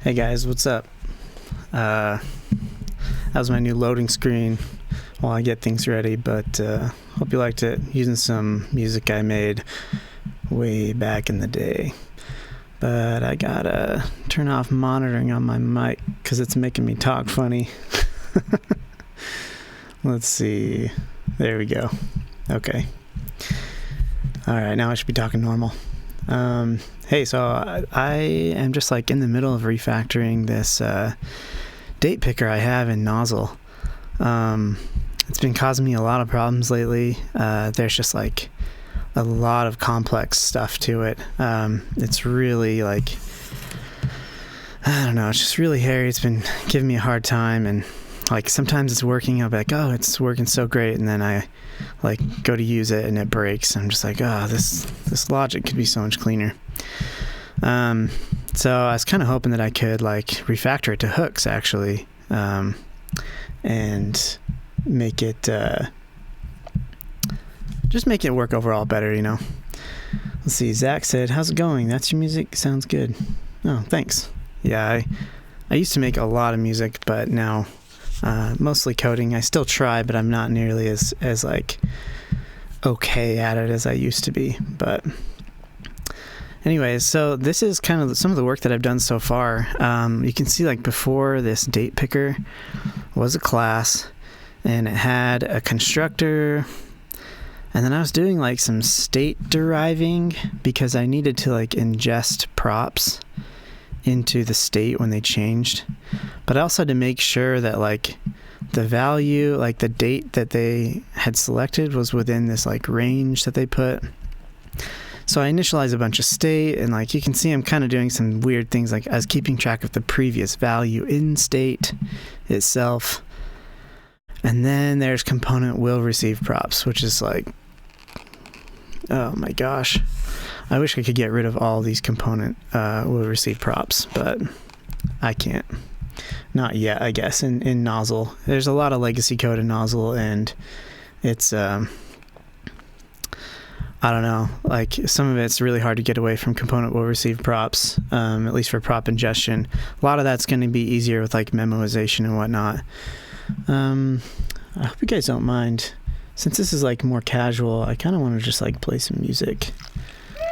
Hey guys, what's up? That was my new loading screen while I get things ready, but hope you liked it. Using some music I made way back in the day. But I gotta turn off monitoring on my mic because it's making me talk funny. Let's see. There we go. Okay. Alright, now I should be talking normal. Hey, so I am just like in the middle of refactoring this date picker I have in Nozzle. It's been causing me a lot of problems lately. There's just like a lot of complex stuff to it. It's really like, I don't know, it's just really hairy. It's been giving me a hard time, and like sometimes it's working. I'll be like, oh, it's working so great, and then I like go to use it and it breaks. I'm just like, oh, this logic could be so much cleaner. So I was kind of hoping that I could like refactor it to hooks actually, and make it just make it work overall better, you know. Let's see. Zach said, "How's it going? That's your music. Sounds good." Oh, thanks. Yeah, I used to make a lot of music, but now mostly coding. I still try, but I'm not nearly as like okay at it as I used to be. But anyways, so this is kind of some of the work that I've done so far. You can see like before, this date picker was a class, and it had a constructor, and then I was doing like some state deriving because I needed to like ingest props into the state when they changed. But I also had to make sure that like the value, like the date that they had selected was within this like range that they put. So I initialized a bunch of state, and like you can see I'm kind of doing some weird things, like I was keeping track of the previous value in state itself. And then there's component will receive props, which is like, oh my gosh. I wish I could get rid of all these component will receive props, but I can't. Not yet, I guess, in Nozzle. There's a lot of legacy code in Nozzle, and it's, I don't know, like some of it's really hard to get away from component will receive props, at least for prop ingestion. A lot of that's going to be easier with like memoization and whatnot. I hope you guys don't mind. Since this is like more casual, I kind of want to just like play some music,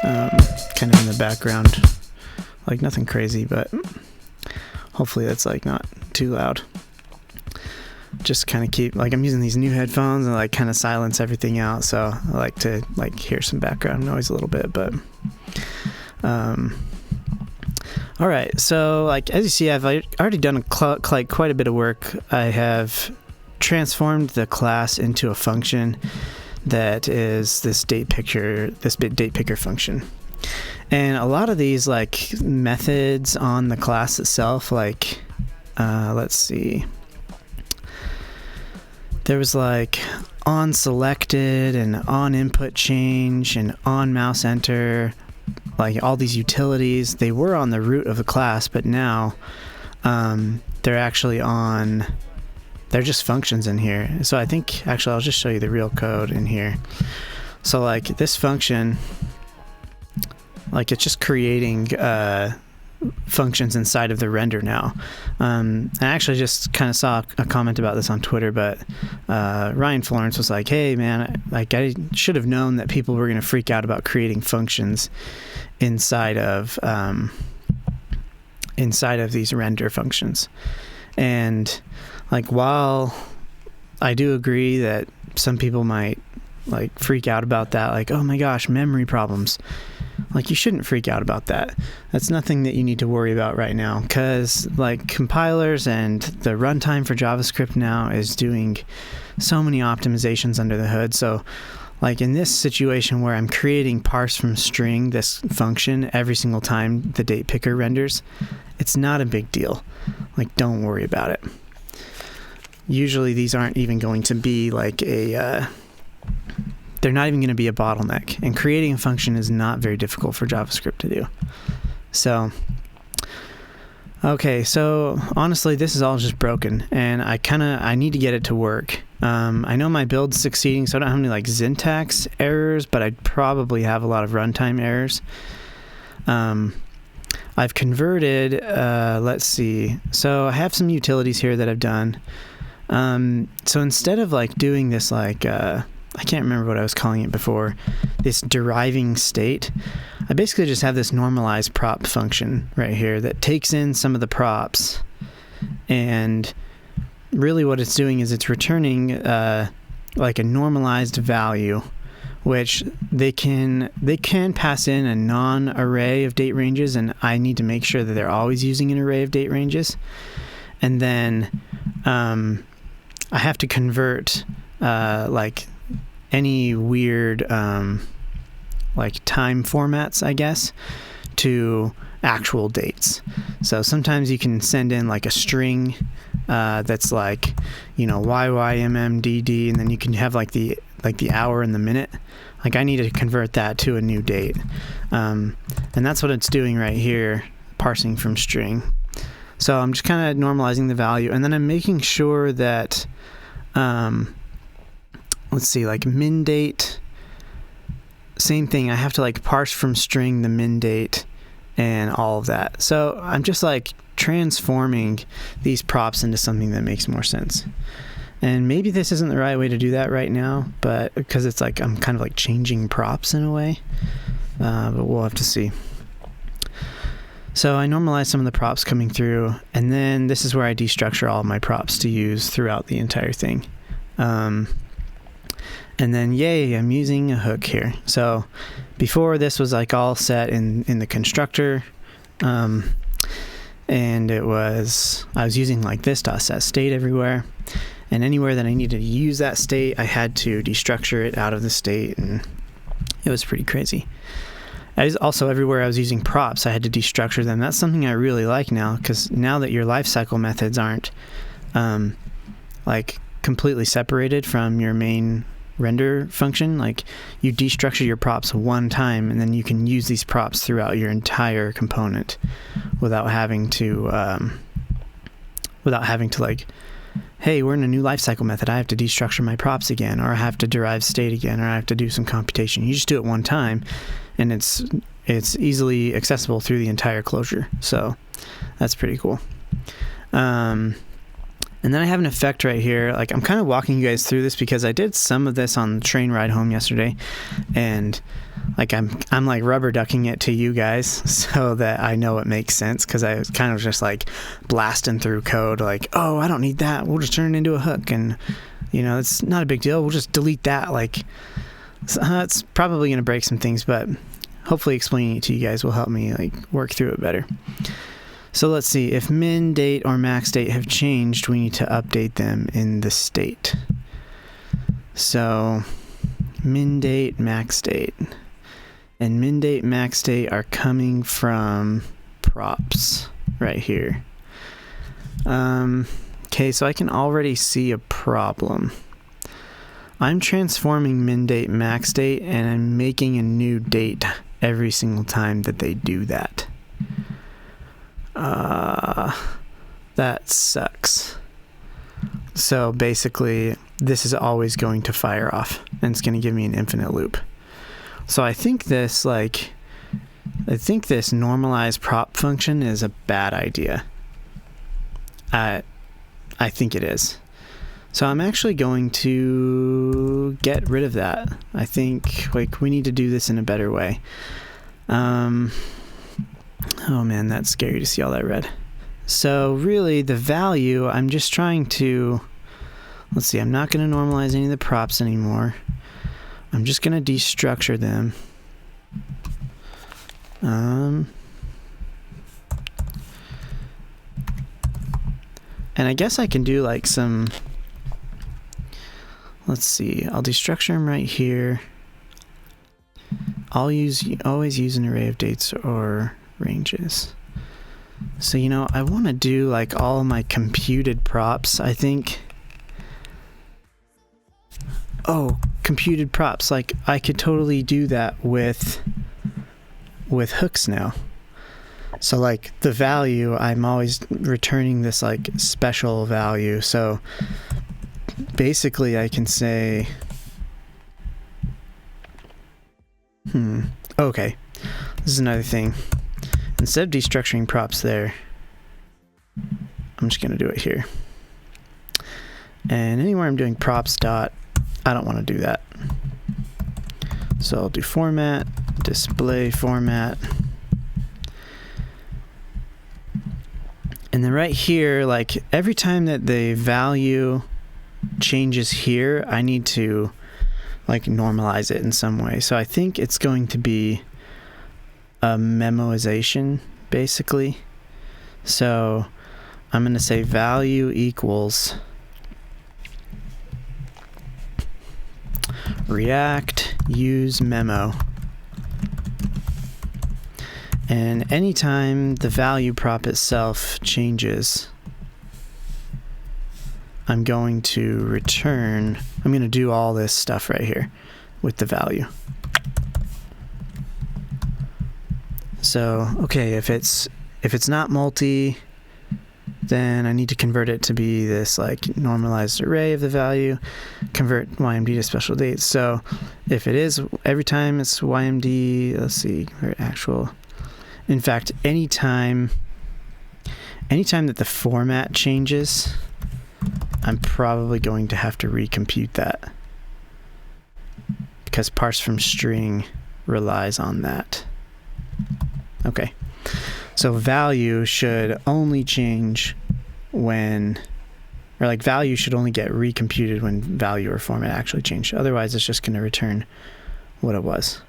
kind of in the background, like nothing crazy, but hopefully that's like not too loud. Just kind of keep, like I'm using these new headphones and like kind of silence everything out, so I like to like hear some background noise a little bit. But all right, so like as you see, I've already done like quite a bit of work. I have transformed the class into a function that is this date picker function. And a lot of these like methods on the class itself, like let's see, there was like on selected and on input change and on mouse enter, like all these utilities. They were on the root of the class, but now they're actually on, they're just functions in here. So I think actually I'll just show you the real code in here. So like this function, like it's just creating functions inside of the render now. I actually just kind of saw a comment about this on Twitter, but Ryan Florence was like, hey man, like I should have known that people were going to freak out about creating functions inside of these render functions. And like while I do agree that some people might like freak out about that, like, oh my gosh, memory problems. Like you shouldn't freak out about that. That's nothing that you need to worry about right now, because like compilers and the runtime for JavaScript now is doing so many optimizations under the hood. So like in this situation where I'm creating parse from string, this function, every single time the date picker renders, it's not a big deal. Like don't worry about it. Usually these aren't even going to be like they're not even going to be a bottleneck, and creating a function is not very difficult for JavaScript to do. So, okay, so honestly, this is all just broken, and I need to get it to work. I know my build's succeeding, so I don't have any like syntax errors, but I probably have a lot of runtime errors. I've converted, let's see. So I have some utilities here that I've done. So instead of like doing this, like, I can't remember what I was calling it before, this deriving state, I basically just have this normalized prop function right here that takes in some of the props, and really what it's doing is it's returning like a normalized value, which they can pass in a non-array of date ranges, and I need to make sure that they're always using an array of date ranges. And then I have to convert like any weird like time formats, I guess, to actual dates. So sometimes you can send in like a string that's like, you know, YYMMDD, and then you can have like the hour and the minute. Like I need to convert that to a new date. And that's what it's doing right here, parsing from string. So I'm just kind of normalizing the value, and then I'm making sure that, let's see, like min date, same thing. I have to like parse from string the min date and all of that. So I'm just like transforming these props into something that makes more sense. And maybe this isn't the right way to do that right now, but because it's like I'm kind of like changing props in a way, but we'll have to see. So I normalize some of the props coming through, and then this is where I destructure all of my props to use throughout the entire thing. And then, yay, I'm using a hook here. So before, this was like all set in the constructor, and I was using like this .set state everywhere, and anywhere that I needed to use that state, I had to destructure it out of the state, and it was pretty crazy. Also, everywhere I was using props, I had to destructure them. That's something I really like now, because now that your lifecycle methods aren't like completely separated from your main render function, like you destructure your props one time, and then you can use these props throughout your entire component without having to like, hey, we're in a new lifecycle method, I have to destructure my props again, or I have to derive state again, or I have to do some computation. You just do it one time, and it's easily accessible through the entire closure. So that's pretty cool. And then I have an effect right here. Like I'm kind of walking you guys through this because I did some of this on the train ride home yesterday, and like I'm like rubber ducking it to you guys so that I know it makes sense, because I was kind of just like blasting through code like, oh, I don't need that, we'll just turn it into a hook, and you know, it's not a big deal, we'll just delete that. Like it's probably going to break some things, but hopefully explaining it to you guys will help me like work through it better. So let's see, if min date or max date have changed, we need to update them in the state. So min date, max date. And min date, max date are coming from props right here. Okay, so I can already see a problem. I'm transforming min date, max date, and I'm making a new date every single time that they do that. That sucks. So basically, this is always going to fire off, and it's going to give me an infinite loop. So I think this normalized prop function is a bad idea. I think it is. So I'm actually going to get rid of that. I think like we need to do this in a better way. Oh man, that's scary to see all that red. So really the value, I'm just trying to, let's see, I'm not going to normalize any of the props anymore. I'm just going to destructure them. And I guess I can do like some, let's see, I'll destructure them right here. Always use an array of dates or ranges. So, you know, I want to do like all of my computed props, I think. Oh, computed props. Like I could totally do that with hooks now. So like the value, I'm always returning this like special value. So basically I can say, okay, this is another thing. instead of destructuring props there, I'm just going to do it here. And anywhere I'm doing props dot, I don't want to do that. So I'll do format, display format. And then right here, like every time that the value changes here, I need to like normalize it in some way. So I think it's going to be a memoization basically. So I'm going to say value equals React use memo. And anytime the value prop itself changes, I'm going to return, I'm going to do all this stuff right here with the value. So, okay, if it's not multi, then I need to convert it to be this like normalized array of the value, convert YMD to special dates. So if it is, every time it's YMD, let's see, or actual. In fact, anytime that the format changes, I'm probably going to have to recompute that because parse from string relies on that. Okay. So value should only change when, or like value should only get recomputed when value or format actually change. Otherwise, it's just going to return what it was.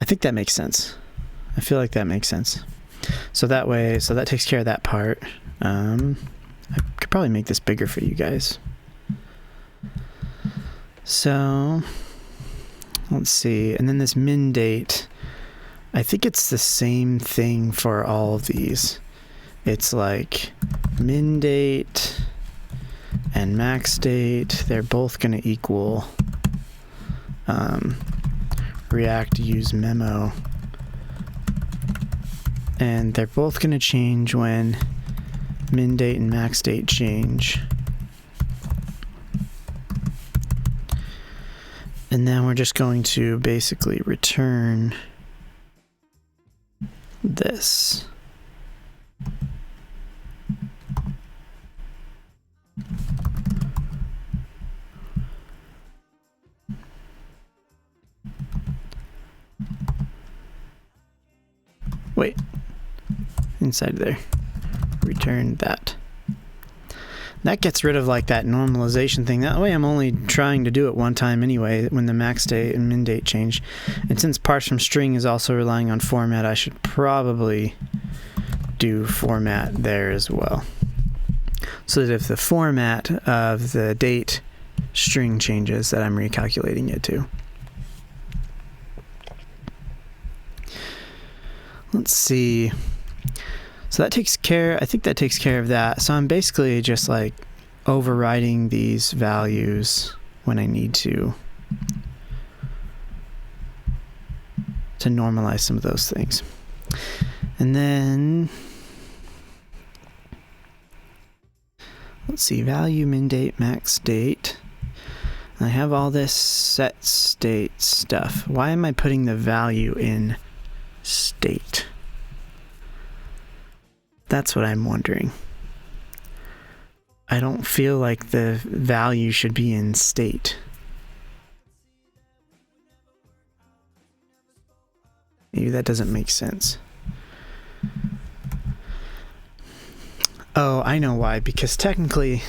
I think that makes sense. I feel like that makes sense. So that way, so that takes care of that part. I could probably make this bigger for you guys. So let's see. And then this min date, I think it's the same thing for all of these. It's like min date and max date. They're both going to equal React use memo. And they're both going to change when min date and max date change. And then we're just going to basically return this. Wait, inside there, return that. That gets rid of like that normalization thing. That way I'm only trying to do it one time anyway when the max date and min date change. And since parse from string is also relying on format, I should probably do format there as well. So that if the format of the date string changes, that I'm recalculating it to. Let's see. So that takes care, I think that takes care of that. So I'm basically just like overriding these values when I need to normalize some of those things. And then, let's see, value, min date, max date. I have all this set state stuff. Why am I putting the value in state? That's what I'm wondering. I don't feel like the value should be in state. Maybe that doesn't make sense. Oh, I know why. Because technically,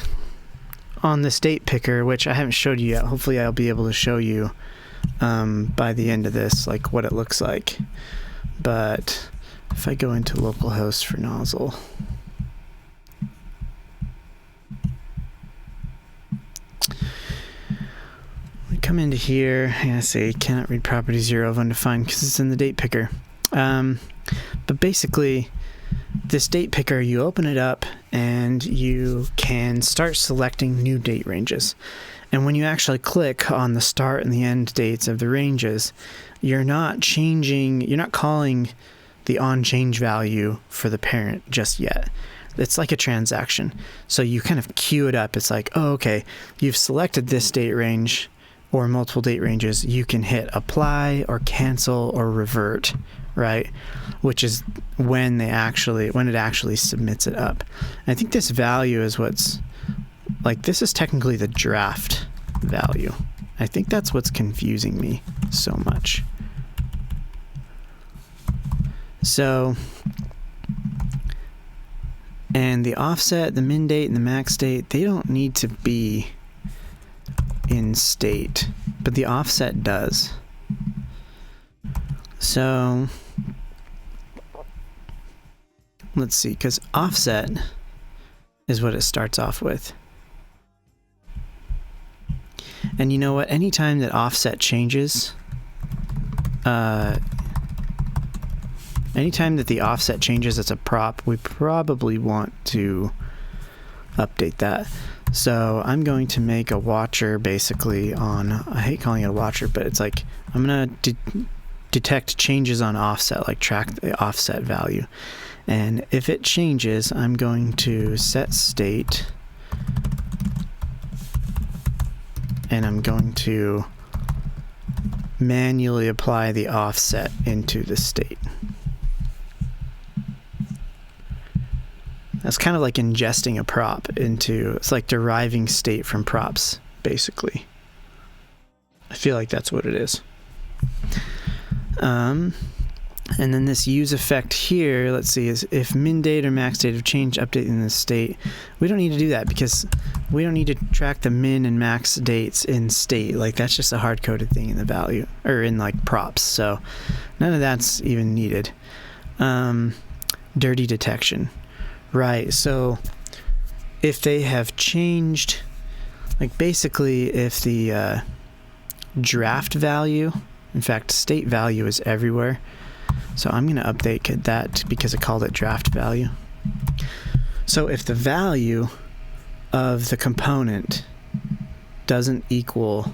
on this date picker, which I haven't showed you yet, hopefully I'll be able to show you by the end of this, like what it looks like. But if I go into localhost for nozzle, we come into here, and I say cannot read property 0 of undefined because it's in the date picker. But basically, this date picker, you open it up and you can start selecting new date ranges. And when you actually click on the start and the end dates of the ranges, you're not changing, you're not calling the onChange value for the parent just yet. It's like a transaction. So you kind of queue it up. It's like, oh, okay, you've selected this date range. or multiple date ranges, you can hit apply or cancel or revert, right? Which is when it actually submits it up. And I think this value is what's like, this is technically the draft value. I think that's what's confusing me so much. So, and the offset, the min date, and the max date, they don't need to be in state, but the offset does. So, let's see, because offset is what it starts off with. And you know what? Anytime that offset changes, anytime that the offset changes as a prop, we probably want to update that. So I'm going to make a watcher basically on, I hate calling it a watcher, but it's like, I'm going to detect changes on offset, like track the offset value. And if it changes, I'm going to set state, and I'm going to manually apply the offset into the state. That's kind of like ingesting a prop into, it's like deriving state from props, basically. I feel like that's what it is. And then this use effect here, let's see, is if min date or max date have changed, updating the state. We don't need to do that because we don't need to track the min and max dates in state. Like, that's just a hard-coded thing in the value, or in like props. So none of that's even needed. Dirty detection. Right, so if they have changed, like basically if the draft value, in fact, state value is everywhere. So I'm going to update that because I called it draft value. So if the value of the component doesn't equal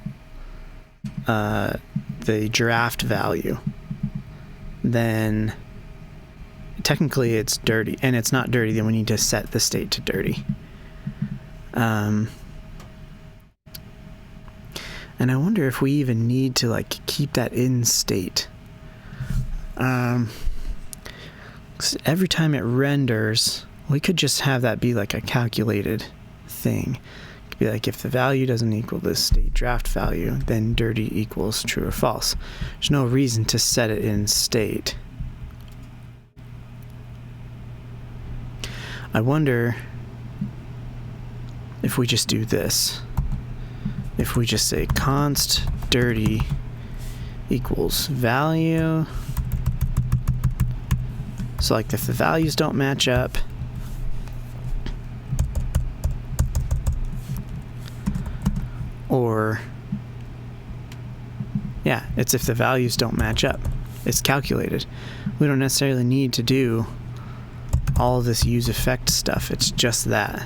the draft value, then technically it's dirty, and it's not dirty, then we need to set the state to dirty. And I wonder if we even need to like keep that in state. Every time it renders, we could just have that be like a calculated thing. It could be like, if the value doesn't equal the state draft value, then dirty equals true or false. There's no reason to set it in state. I wonder if we just do this. If we just say const dirty equals value. So like if the values don't match up, or yeah, it's if the values don't match up. It's calculated. We don't necessarily need to do all of this use effect stuff. It's just that.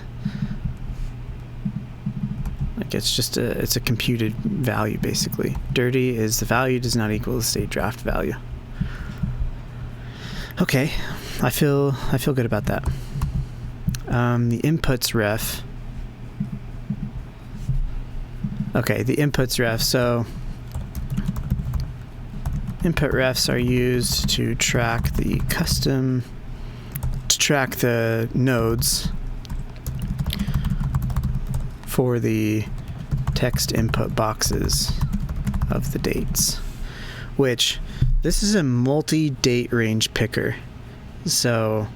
Like it's a computed value basically. Dirty is the value does not equal the state draft value. Okay, I feel good about that. The inputs ref. Okay, the inputs ref. So input refs are used to track the nodes for the text input boxes of the dates, which this is a multi-date range picker. So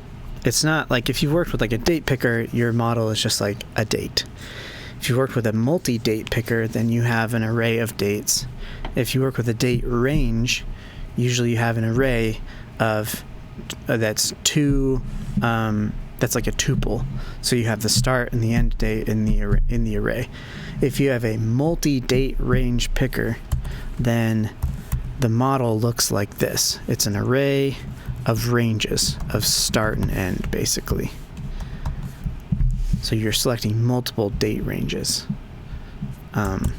it's not like if you've worked with like a date picker, your model is just like a date. If you worked with a multi-date picker, then you have an array of dates. If you work with a date range, usually you have an array of that's two. That's like a tuple. So you have the start and the end date in the array. If you have a multi-date range picker, then the model looks like this. It's an array of ranges of start and end, basically. So you're selecting multiple date ranges. And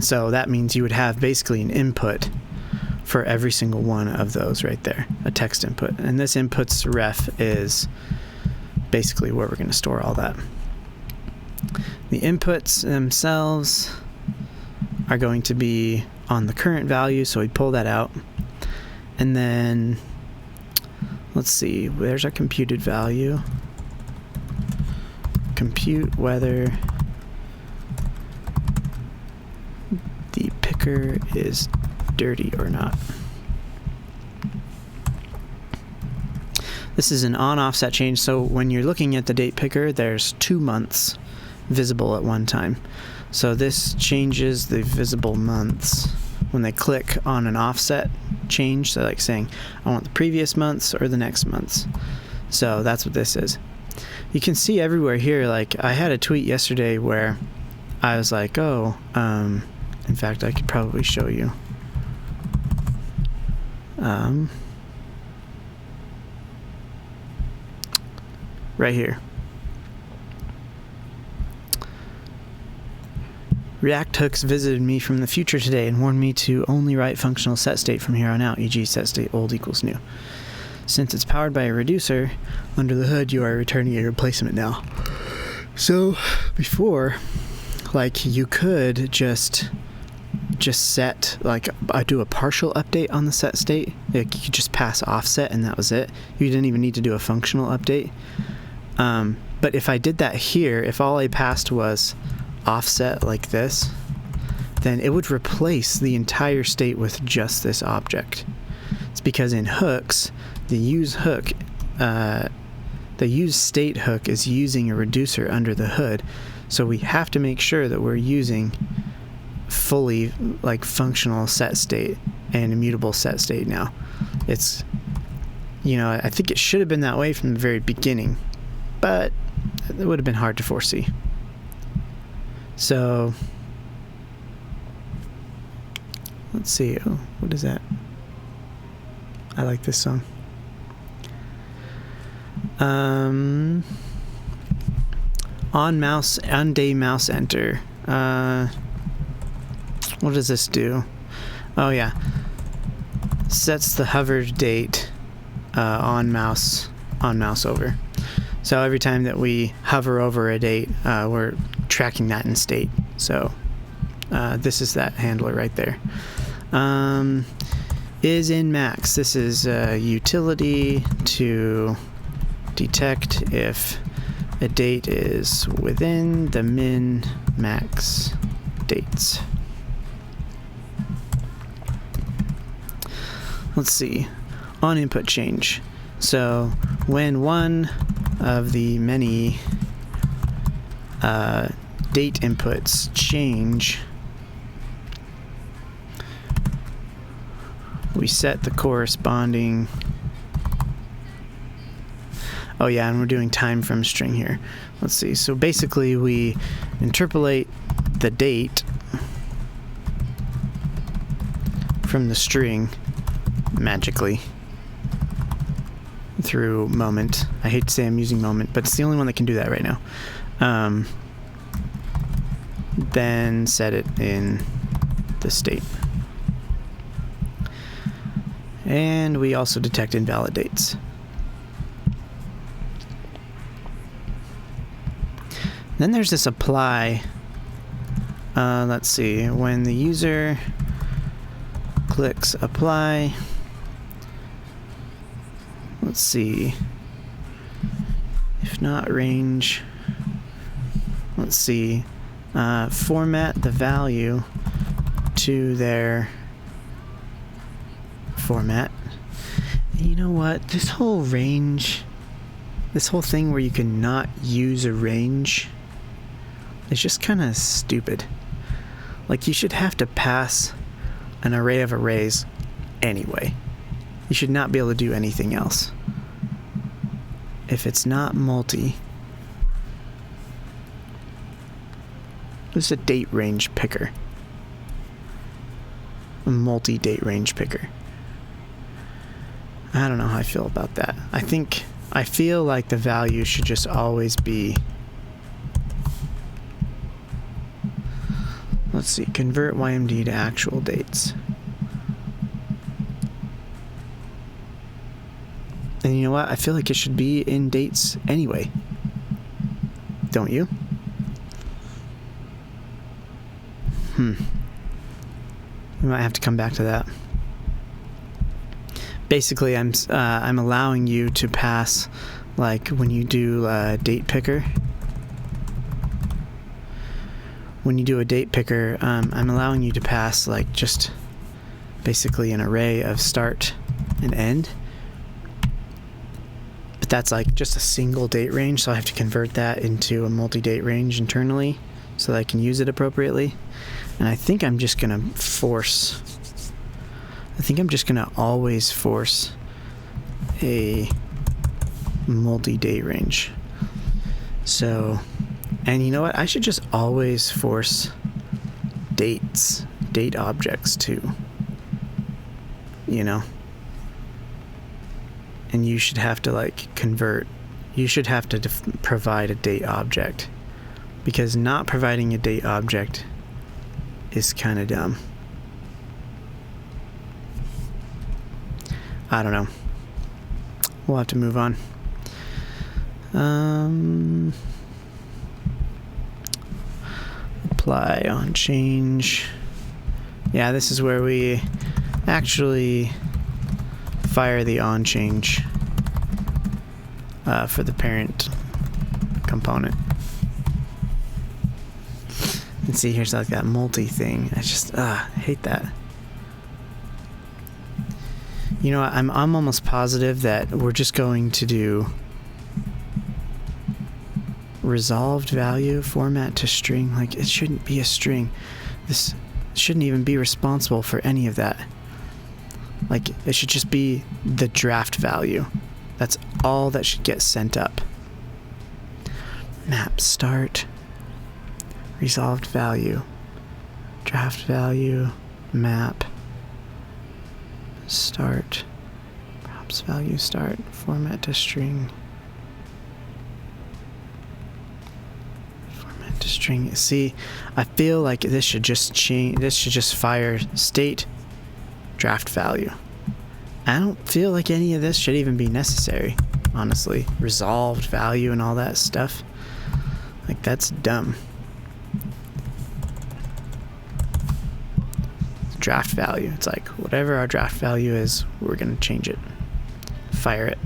so that means you would have basically an input for every single one of those right there, a text input. And this inputs ref is basically where we're going to store all that. The inputs themselves, are going to be on the current value, so we pull that out. And then, let's see, there's our computed value. Compute whether the picker is dirty or not. This is an on-offset change, so when you're looking at the date picker, there's 2 months visible at one time. So this changes the visible months when they click on an offset change, so like saying, I want the previous months or the next months. So that's what this is. You can see everywhere here, like I had a tweet yesterday where I was like, oh, in fact, I could probably show you. Right here. React hooks visited me from the future today and warned me to only write functional set state from here on out, e.g. set state old equals new. Since it's powered by a reducer, under the hood you are returning a replacement now. So before, like you could just set, like I do a partial update on the set state. Like you could just pass offset and that was it. You didn't even need to do a functional update. But if I did that here, if all I passed was offset like this, then it would replace the entire state with just this object. It's because in hooks, the use hook, the use state hook is using a reducer under the hood. So we have to make sure that we're using fully like functional set state and immutable set state now. It's, you know, I think it should have been that way from the very beginning, but it would have been hard to foresee. So let's see. Oh, what is that? I like this song. On day mouse enter. What does this do? Oh yeah, sets the hovered date on mouse over. So every time that we hover over a date, we're tracking that in state. So this is that handler right there. Is in max. This is a utility to detect if a date is within the min max dates. Let's see. On input change. So when one of the many date inputs change, we set the corresponding. Oh yeah, and we're doing time from string here. Let's see. So basically we interpolate the date from the string magically through moment. I hate to say I'm using moment, but it's the only one that can do that right now. Then set it in the state. And we also detect invalid dates. Then there's this apply. Let's see. When the user clicks apply, let's see. If not range, let's see. Format the value to their format. And you know what? This whole range, this whole thing where you cannot use a range, it's just kind of stupid. Like, you should have to pass an array of arrays anyway. You should not be able to do anything else. If it's not multi, this is a date range picker. A multi-date range picker. I don't know how I feel about that. I feel like the value should just always be, let's see, convert YMD to actual dates. And you know what? I feel like it should be in dates anyway. Don't you? We might have to come back to that. Basically, I'm allowing you to pass, like when you do date picker. When you do a date picker, I'm allowing you to pass like just basically an array of start and end. But that's like just a single date range, so I have to convert that into a multi-date range internally so that I can use it appropriately. And I think I'm just gonna always force a multi-date range. So, and you know what? I should just always force date objects too. You know? And you should have to like convert, you should have to provide a date object, because not providing a date object is kind of dumb. I don't know. We'll have to move on. Apply on change. Yeah, this is where we actually fire the on change for the parent component. And see, here's like that multi thing. I just hate that. You know, I'm almost positive that we're just going to do resolved value format to string. Like, it shouldn't be a string. This shouldn't even be responsible for any of that. Like, it should just be the draft value. That's all that should get sent up. Map start, resolved value, draft value, map start, props value start, format to string. Format to string. See, I feel like this should just change. This should just fire state draft value. I don't feel like any of this should even be necessary, honestly. Resolved value and all that stuff. Like, that's dumb. Draft value. It's like, whatever our draft value is, we're going to change it. Fire it.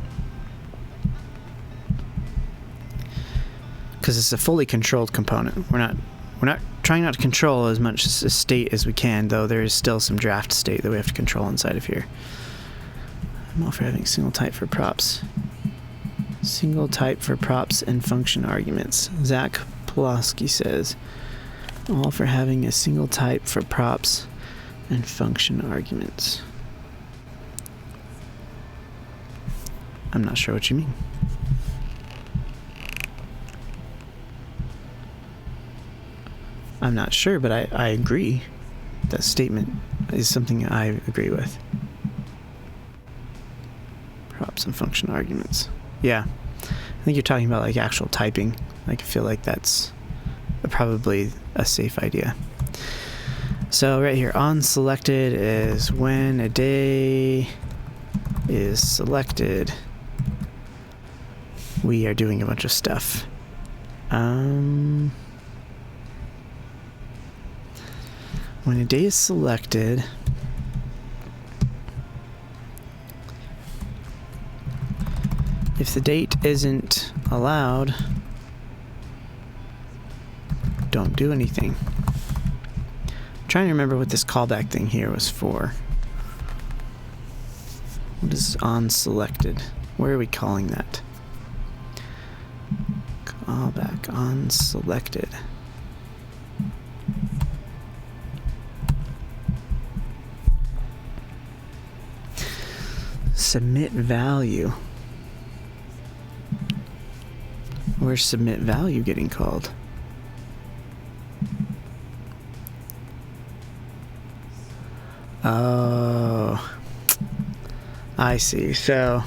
Because it's a fully controlled component. We're not trying not to control as much state as we can, though there is still some draft state that we have to control inside of here. I'm all for having single type for props. Single type for props and function arguments. Zach Pulaski says, I'm all for having a single type for props and function arguments. I'm not sure what you mean. I'm not sure, but I agree. That statement is something I agree with. Props and function arguments. Yeah. I think you're talking about like actual typing. Like, I feel like that's probably a safe idea. So right here, on selected is when a day is selected, we are doing a bunch of stuff. When a day is selected, if the date isn't allowed, don't do anything. I'm trying to remember what this callback thing here was for. What is on selected? Where are we calling that? Callback on selected. Submit value. Where's submit value getting called? Oh, I see. So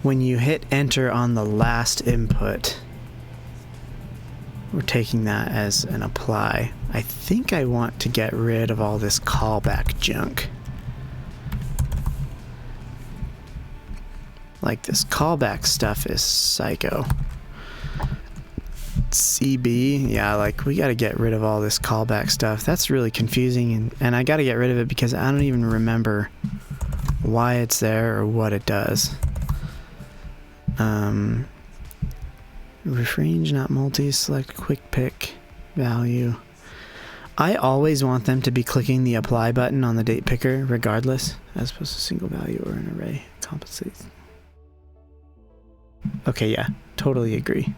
when you hit enter on the last input, we're taking that as an apply. I think I want to get rid of all this callback junk. Like, this callback stuff is psycho. CB, yeah, like we got to get rid of all this callback stuff. That's really confusing, and I got to get rid of it because I don't even remember why it's there or what it does. Ref range, not multi, select quick pick value. I always want them to be clicking the apply button on the date picker regardless, as opposed to single value or an array compensates. Okay, yeah, totally agree.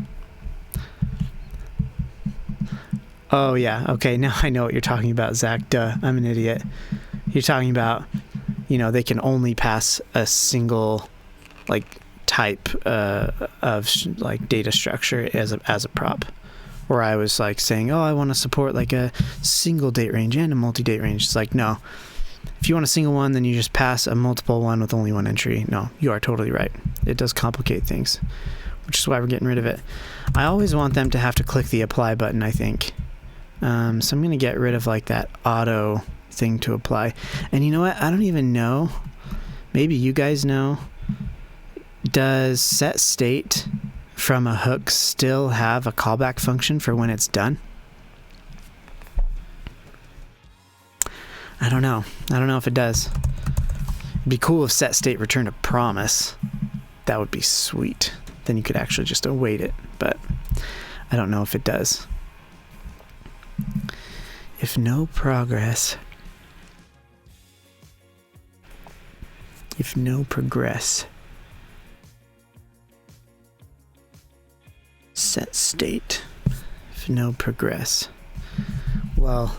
Oh yeah, okay, now I know what you're talking about, Zach. Duh, I'm an idiot. You're talking about, you know, they can only pass a single, like, type of like data structure as a prop. Or I was like saying, oh, I want to support like a single date range and a multi-date range. It's like, no. If you want a single one, then you just pass a multiple one with only one entry. No, you are totally right. It does complicate things, which is why we're getting rid of it. I always want them to have to click the apply button, I think. So I'm going to get rid of like that auto thing to apply. And you know what? I don't even know. Maybe you guys know. Does set state from a hook still have a callback function for when it's done? I don't know. I don't know if it does. It'd be cool if set state returned a promise. That would be sweet. Then you could actually just await it, but I don't know if it does. If no progress. If no progress. Set state. If no progress. Well,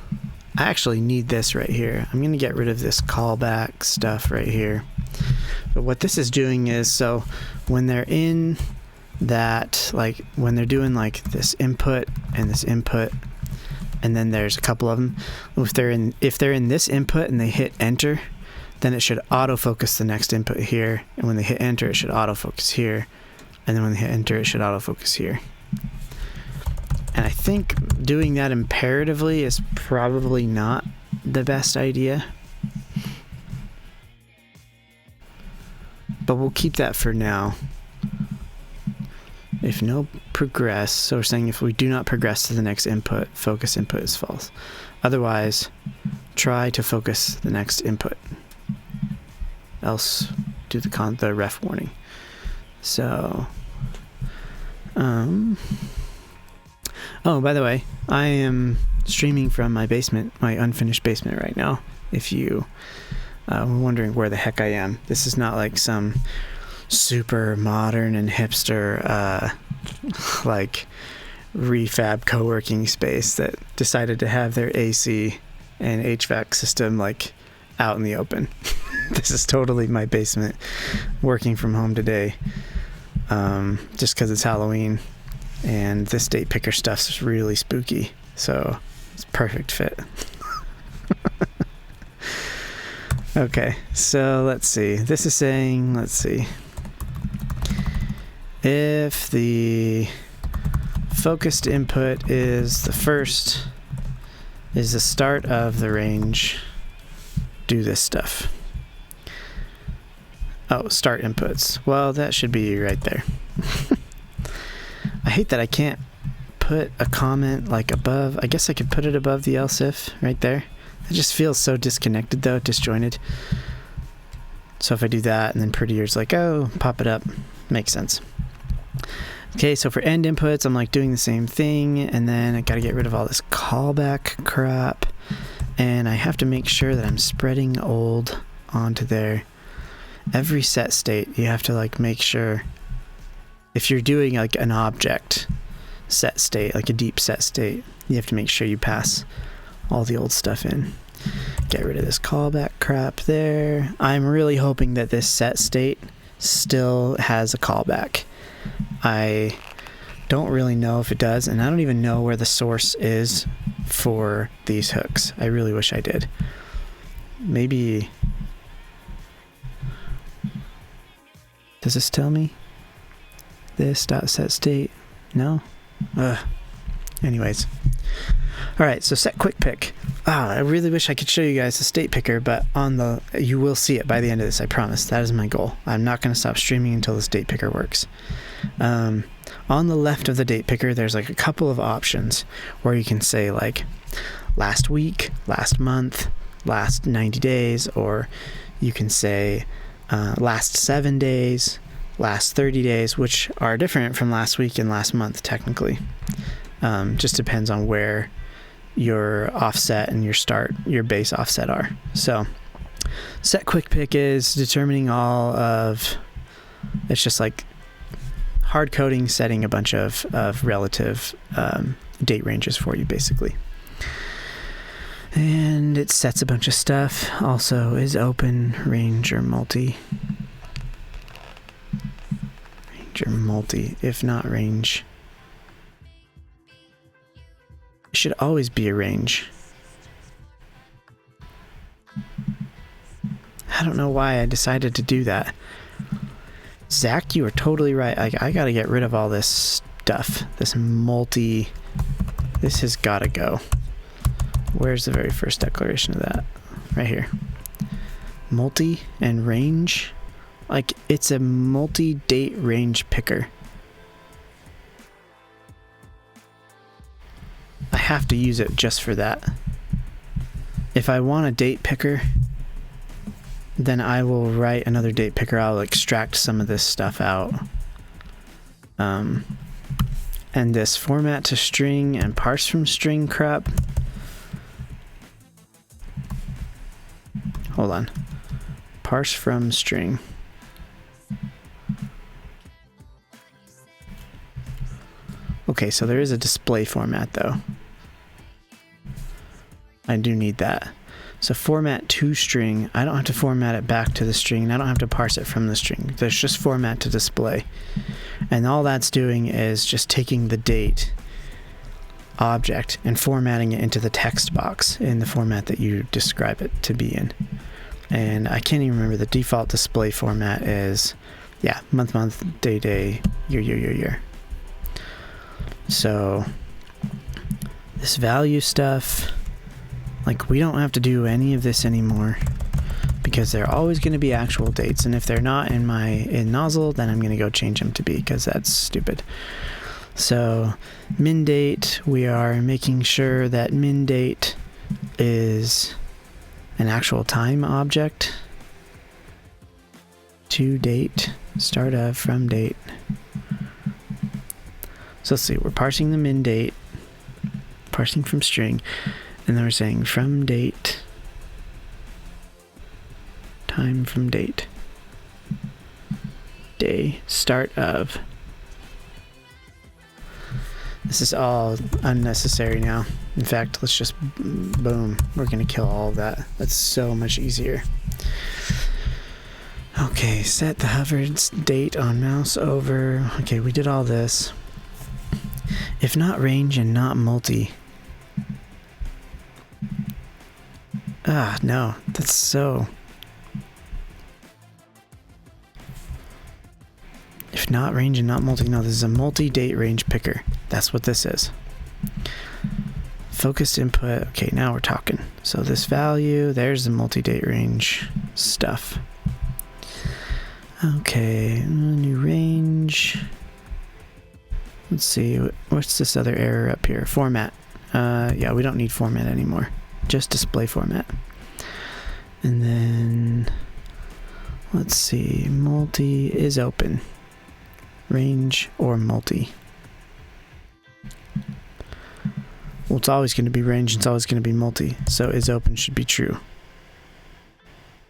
I actually need this right here. I'm going to get rid of this callback stuff right here. But what this is doing is, so when they're in that, like when they're doing like this input, and then there's a couple of them. If they're in this input and they hit enter, then it should autofocus the next input here. And when they hit enter, it should autofocus here. And then when they hit enter, it should autofocus here. And I think doing that imperatively is probably not the best idea. But we'll keep that for now. If no progress, so we're saying if we do not progress to the next input, focus input is false. Otherwise, try to focus the next input. Else, do the ref warning. So, oh, by the way, I am streaming from my basement, my unfinished basement right now. If you were wondering where the heck I am, this is not like some super modern and hipster, like refab co-working space that decided to have their AC and HVAC system like out in the open. This is totally my basement, working from home today. Just because it's Halloween and this date picker stuff's really spooky, so it's a perfect fit. Okay, so let's see. This is saying, let's see. If the focused input is the start of the range, do this stuff. Oh, start inputs. Well, that should be right there. I hate that I can't put a comment like above. I guess I could put it above the else if right there. It just feels so disconnected though, disjointed. So if I do that and then Prettier's like, oh, pop it up. Makes sense. Okay, so for end inputs, I'm like doing the same thing, and then I gotta get rid of all this callback crap, and I have to make sure that I'm spreading old onto there. Every set state, you have to like make sure, if you're doing like an object set state, like a deep set state, you have to make sure you pass all the old stuff in. Get rid of this callback crap there. I'm really hoping that this set state still has a callback. I don't really know if it does, and I don't even know where the source is for these hooks. I really wish I did. Maybe... Does this tell me? This dot set state? No? Anyways. Alright, so set quick pick. I really wish I could show you guys the state picker, but you will see it by the end of this, I promise. That is my goal. I'm not going to stop streaming until the state picker works. On the left of the date picker, there's like a couple of options where you can say like last week, last month, last 90 days, or you can say last 7 days, last 30 days, which are different from last week and last month technically. Just depends on where your offset and your base offset are. So set quick pick is determining it's just like hard coding, setting a bunch of relative date ranges for you basically. And it sets a bunch of stuff. Also is open, range, or multi. Range or multi, if not range. Should always be a range. I don't know why I decided to do that. Zach, you are totally right. I gotta get rid of all this stuff. This has gotta go. Where's the very first declaration of that? Right here. Multi and range. Like, it's a multi-date range picker. I have to use it just for that. If I want a date picker, then I will write another date picker. I'll extract some of this stuff out. And this format to string and parse from string crap. Hold on. Parse from string. Okay, so there is a display format though. I do need that. So format to string, I don't have to format it back to the string, and I don't have to parse it from the string. There's just format to display. And all that's doing is just taking the date object and formatting it into the text box in the format that you describe it to be in. And I can't even remember, the default display format is, yeah, month, day, year. So this value stuff, like, we don't have to do any of this anymore because they're always going to be actual dates. And if they're not in nozzle, then I'm going to go change them to be, because that's stupid. So min date, we are making sure that min date is an actual time object. To date, start of, from date. So let's see, we're parsing the min date, parsing from string, and then we're saying from date, time from date, day, start of. This is all unnecessary now. In fact, let's just, boom, we're gonna kill all of that. That's so much easier. Okay, set the hovered date on mouse over. Okay, we did all this. If not range and not multi. No, that's so. If not range and not multi, no, this is a multi-date range picker. That's what this is. Focused input, okay, now we're talking. So this value, there's the multi-date range stuff. Okay, new range. Let's see, what's this other error up here? Format. Yeah, we don't need format anymore. Just display format. And then, let's see, multi is open. Range or multi. Well, it's always going to be range, it's always going to be multi. So is open should be true.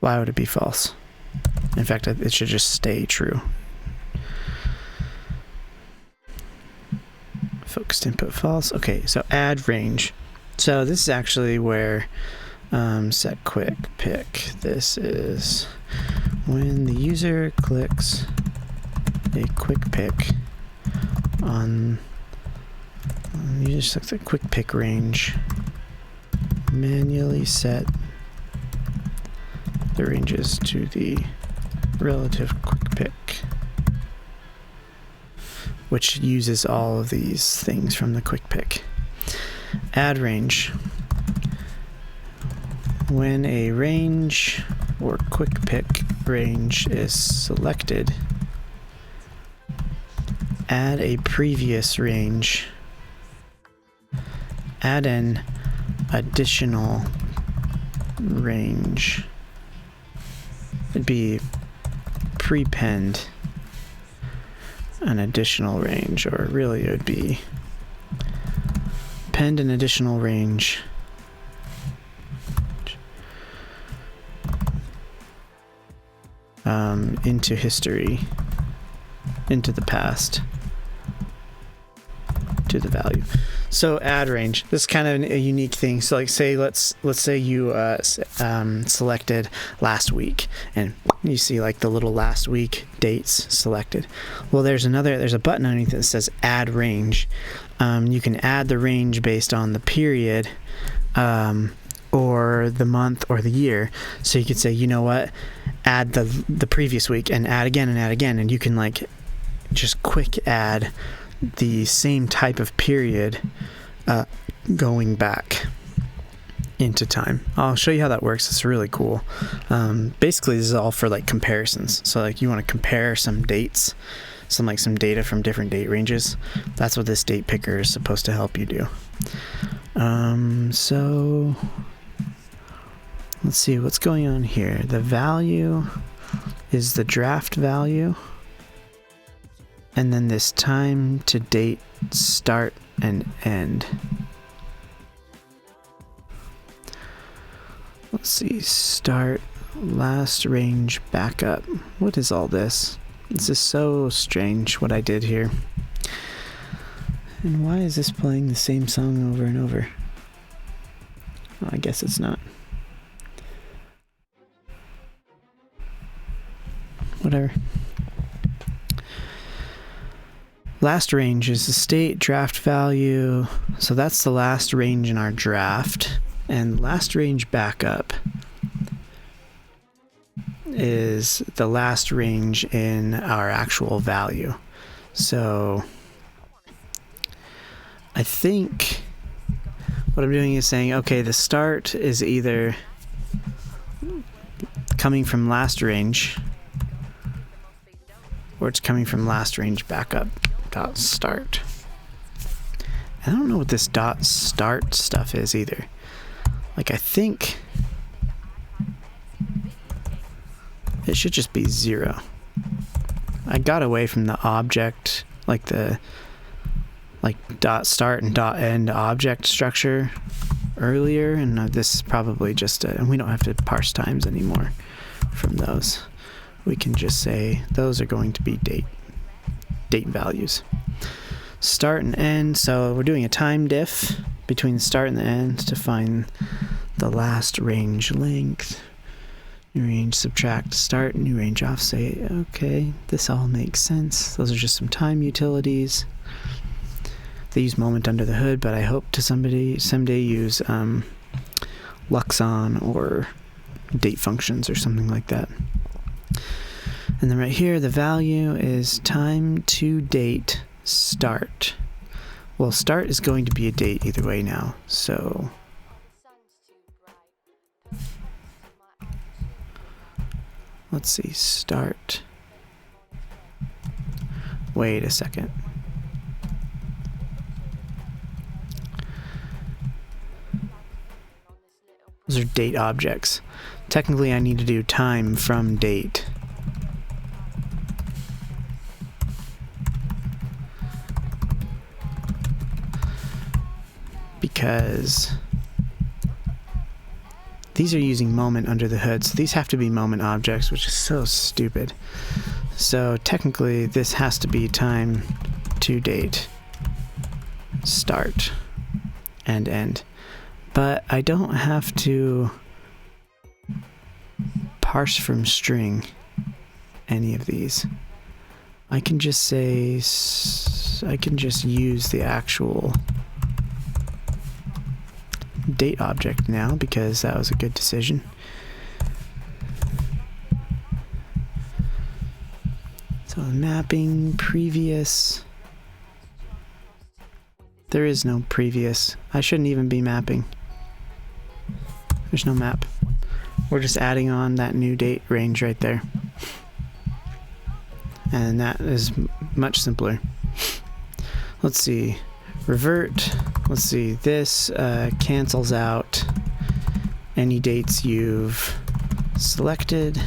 Why would it be false? In fact, it should just stay true. Focused input false. Okay, so add range. So this is actually where set quick pick. This is when the user clicks a quick pick on, you just select the quick pick range, manually set the ranges to the relative quick pick, which uses all of these things from the quick pick. Add range. when a range or quick pick range is selected, add a previous range, add an additional range. It'd be prepend an additional range, or really it would be append an additional range into history, into the past, to the value. So add range. This is kind of a unique thing. So like say let's say you selected last week, and you see like the little last week dates selected. Well, there's a button underneath that says add range. You can add the range based on the period, or the month or the year. So you could say, you know what, add the previous week and add again, and you can like just quick add the same type of period going back into time. I'll show you how that works. It's really cool. Basically, this is all for like comparisons. So like you want to compare some dates, some data from different date ranges. That's what this date picker is supposed to help you do. So let's see what's going on here. The value is the draft value, and then this time to date start and end. Let's see, start, last range, backup. What is all this? This is so strange what I did here. And why is this playing the same song over and over? Well, I guess it's not. Whatever. Last range is the state draft value. So that's the last range in our draft. And last range backup is the last range in our actual value. So I think what I'm doing is saying, okay, the start is either coming from last range, or it's coming from last range backup dot start. I don't know what this dot start stuff is either. Like, I think it should just be 0. I got away from the object, like the dot start and dot end object structure earlier, and this is probably just and we don't have to parse times anymore from those. We can just say those are going to be date values. Start and end, so we're doing a time diff between the start and the end to find the last range length. New range subtract start, new range offset. Okay, this all makes sense. Those are just some time utilities. They use moment under the hood, but I hope to someday use Luxon or date functions or something like that. And then right here, the value is time to date start. Well, start is going to be a date either way now, so let's see, start. Wait a second. Those are date objects. Technically, I need to do time from date. Because these are using moment under the hood, so these have to be moment objects, which is so stupid. So technically this has to be time to date start and end, but I don't have to parse from string any of these. I can just say, I can just use the actual date object now, because that was a good decision. So mapping previous. There is no previous. I shouldn't even be mapping. There's no map. we're just adding on that new date range right there. And that is much simpler. Let's see, revert, let's see, this cancels out any dates you've selected,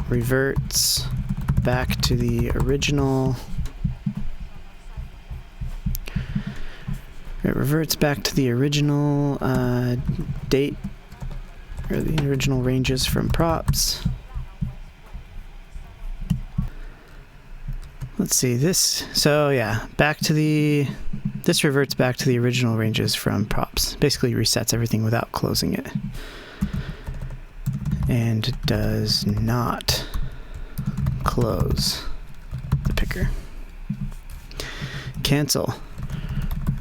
reverts back to the original. It reverts back to the original date, or the original ranges from props. Let's see this. So yeah, this reverts back to the original ranges from props. Basically resets everything without closing it. And does not close the picker. Cancel.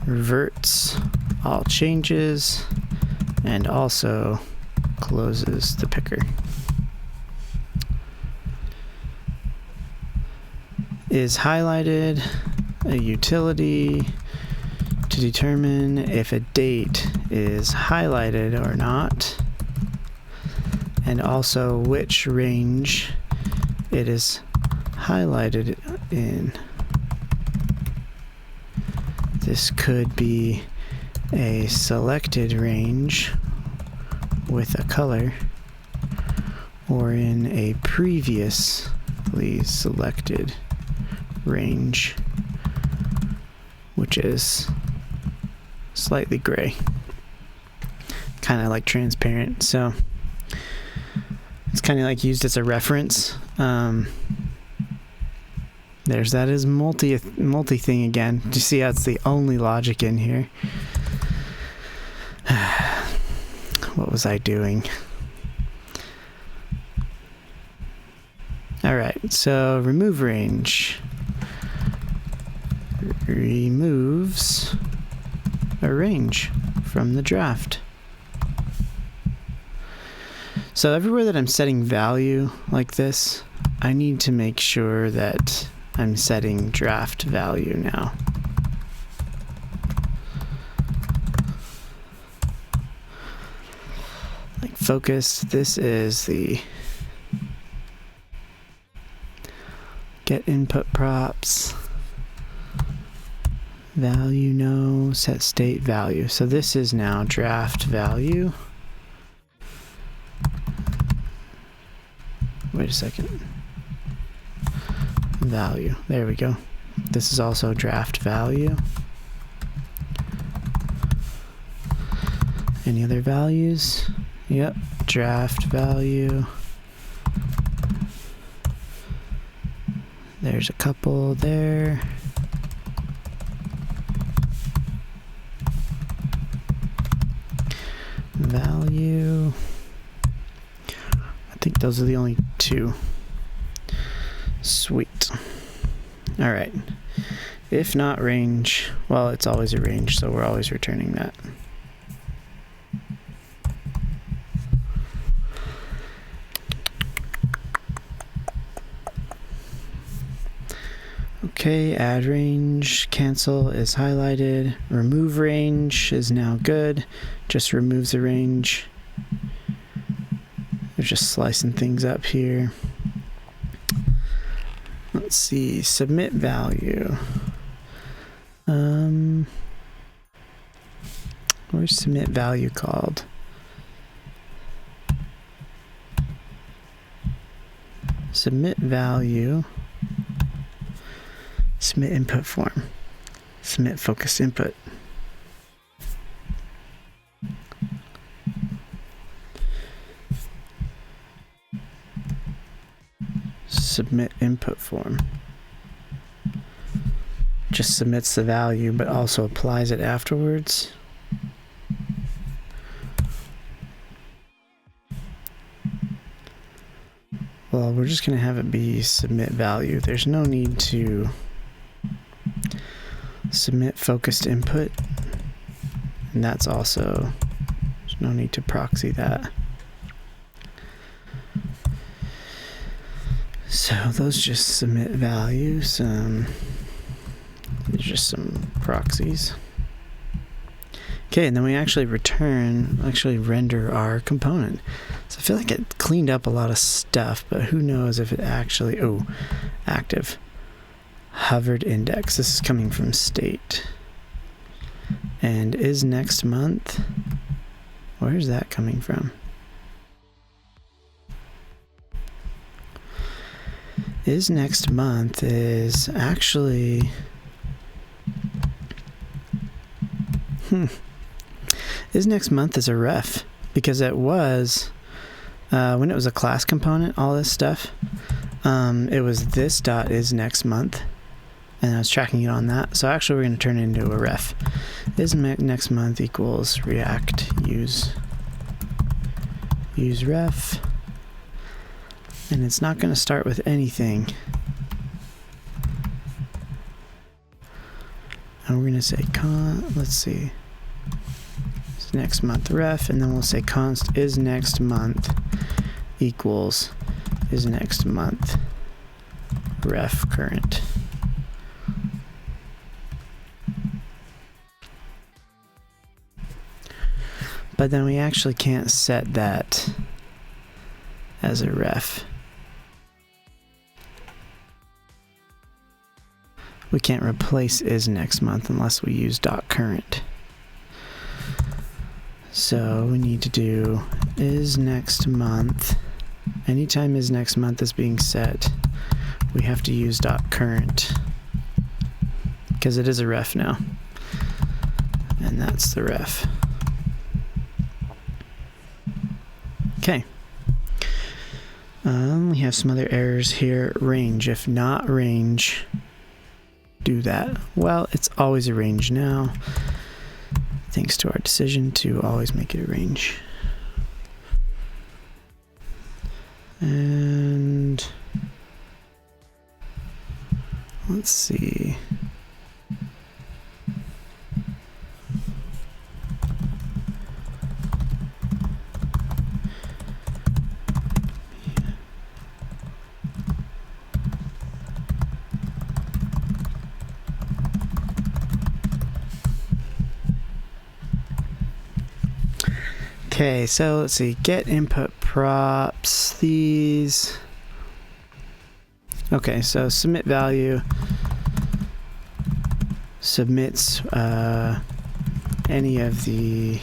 Reverts all changes and also closes the picker. Is highlighted a utility to determine if a date is highlighted or not, and also which range it is highlighted in. This could be a selected range with a color, or in a previously selected range, which is slightly gray, kind of like transparent. So it's kind of like used as a reference. There's that is multi thing again. Do you see how it's the only logic in here? What was I doing? Alright, so remove range removes a range from the draft. So everywhere that I'm setting value like this, I need to make sure that I'm setting draft value now. Like focus, this is the get input props, value no, set state value. So this is now draft value. Wait a second. Value. There we go. This is also draft value. Any other values? Yep. Draft value. There's a couple there. Value. I think those are the only two. Sweet. All right. If not range, well, it's always a range, so we're always returning that. Okay, add range, cancel is highlighted. Remove range is now good. Just removes the range. We're just slicing things up here. Let's see, submit value. Where's submit value called? Submit value. Submit input form. Submit focused input. Submit input form. Just submits the value, but also applies it afterwards. Well, we're just going to have it be submit value. There's no need to submit focused input. And that's also, there's no need to proxy that. So those just submit values. There's just some proxies. Okay, and then we actually render our component. So I feel like it cleaned up a lot of stuff, but who knows if it actually, active. Hovered index, this is coming from state. And is next month, where's that coming from? Is next month is actually, is next month is a ref, because it was, when it was a class component, all this stuff, it was this dot is next month, and I was tracking it on that. So actually we're going to turn it into a ref. Is next month equals react use ref, and it's not going to start with anything. And we're going to say let's see, it's next month ref, and then we'll say const is next month equals is next month ref current. But then we actually can't set that as a ref. We can't replace is next month unless we use .current. So we need to do is next month. Anytime is next month is being set, we have to use .current, because it is a ref now. And that's the ref. Okay. We have some other errors here. Range. If not range, do that. Well, it's always a range now, thanks to our decision to always make it a range. And let's see. Okay, so let's see, get input props, these. Okay, so submit value submits any of the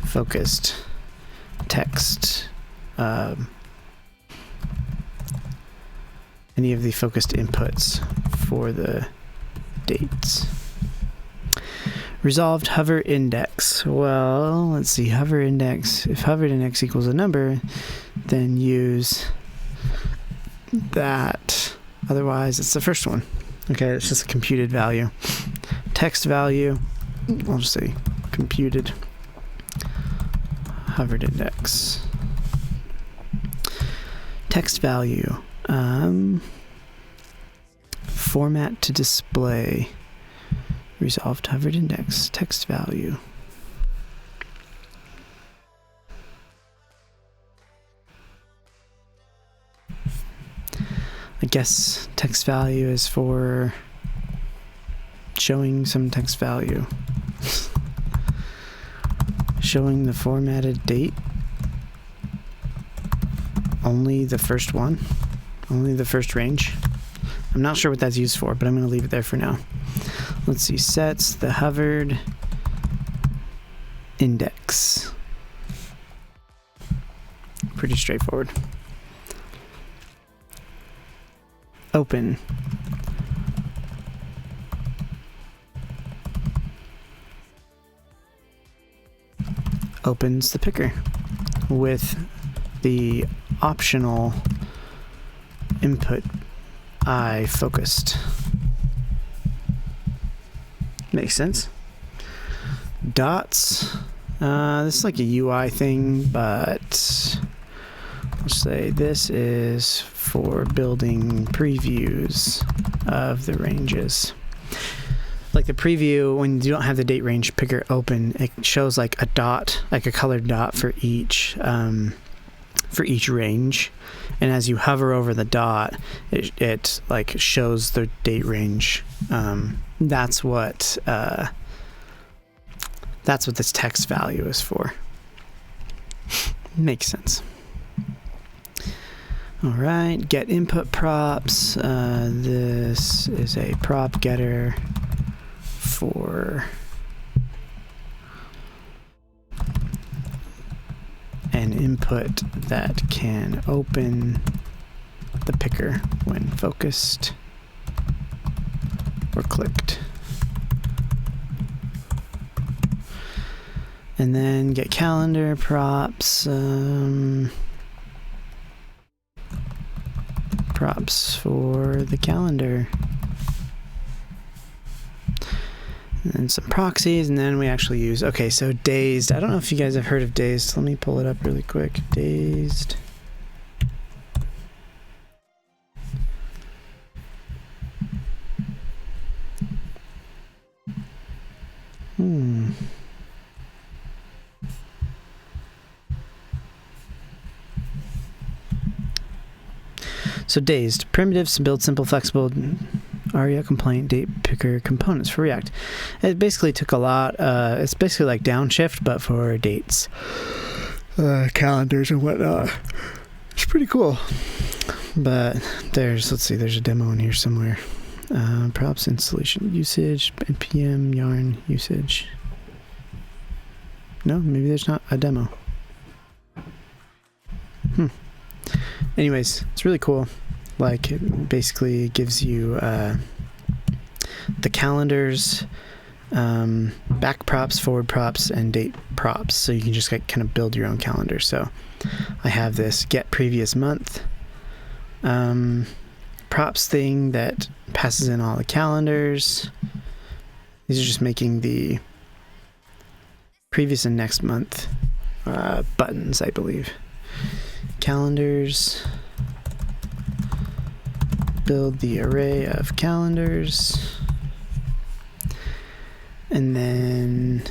focused text, any of the focused inputs for the dates. Resolved hover index. Well, let's see, hover index. If hovered index equals a number, then use that. Otherwise, it's the first one. Okay, it's just a computed value. Text value, I'll just say computed hovered index. Text value. Format to display. Resolved hovered index, text value. I guess text value is for showing some text value. Showing the formatted date. Only the first one. Only the first range. I'm not sure what that's used for, but I'm going to leave it there for now. Let's see, sets the hovered index. Pretty straightforward. Open. Opens the picker with the optional input I focused. Makes sense. Dots. This is like a UI thing, but let's say this is for building previews of the ranges. Like the preview, when you don't have the date range picker open, it shows like a dot, like a colored dot for each range. And as you hover over the dot, it like shows the date range. That's what That's what this text value is for. Makes sense. All right, get input props. This is a prop getter for an input that can open the picker when focused or clicked. And then get calendar props. Props for the calendar. And then some proxies, and then we actually use, okay, so dazed. I don't know if you guys have heard of dazed. Let me pull it up really quick. Dazed. So dazed, primitives to build simple, flexible ARIA compliant date picker components for React. It basically took a lot, it's basically like downshift, but for dates, calendars and whatnot. It's pretty cool. But there's, let's see, there's a demo in here somewhere. Props installation usage, npm yarn usage. No, maybe there's not a demo. Anyways, it's really cool. Like, it basically gives you the calendars, back props, forward props, and date props. So you can just like, kind of build your own calendar. So I have this get previous month props thing that passes in all the calendars. These are just making the previous and next month buttons, I believe. Calendars, build the array of calendars, and then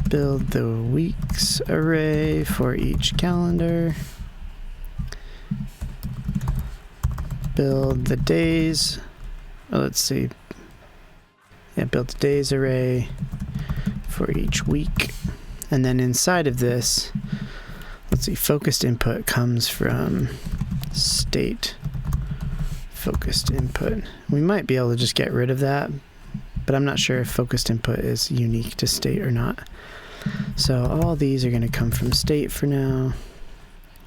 build the weeks array for each calendar, build the days, let's see, yeah, build the days array for each week, and then inside of this, let's see, focused input comes from state focused input. We might be able to just get rid of that, but I'm not sure if focused input is unique to state or not. So all these are going to come from state for now.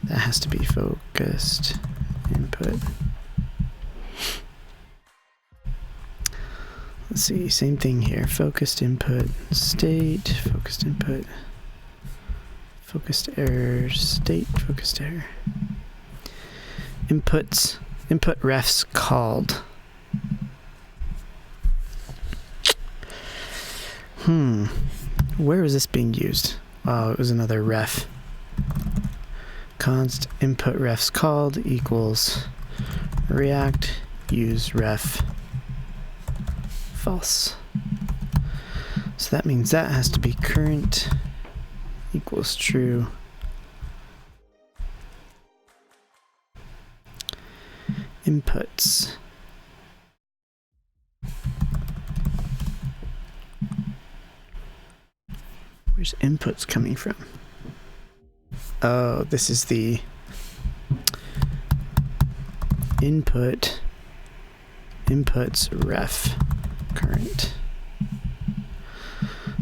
That has to be focused input. Let's see, same thing here. Focused input, state, focused input. Focused error, state, focused error. Inputs, input refs called. Where was this being used? Oh, it was another ref. Const input refs called equals React use ref false. So that means that has to be current equals true. Inputs. Where's inputs coming from? Oh, this is the inputs ref current.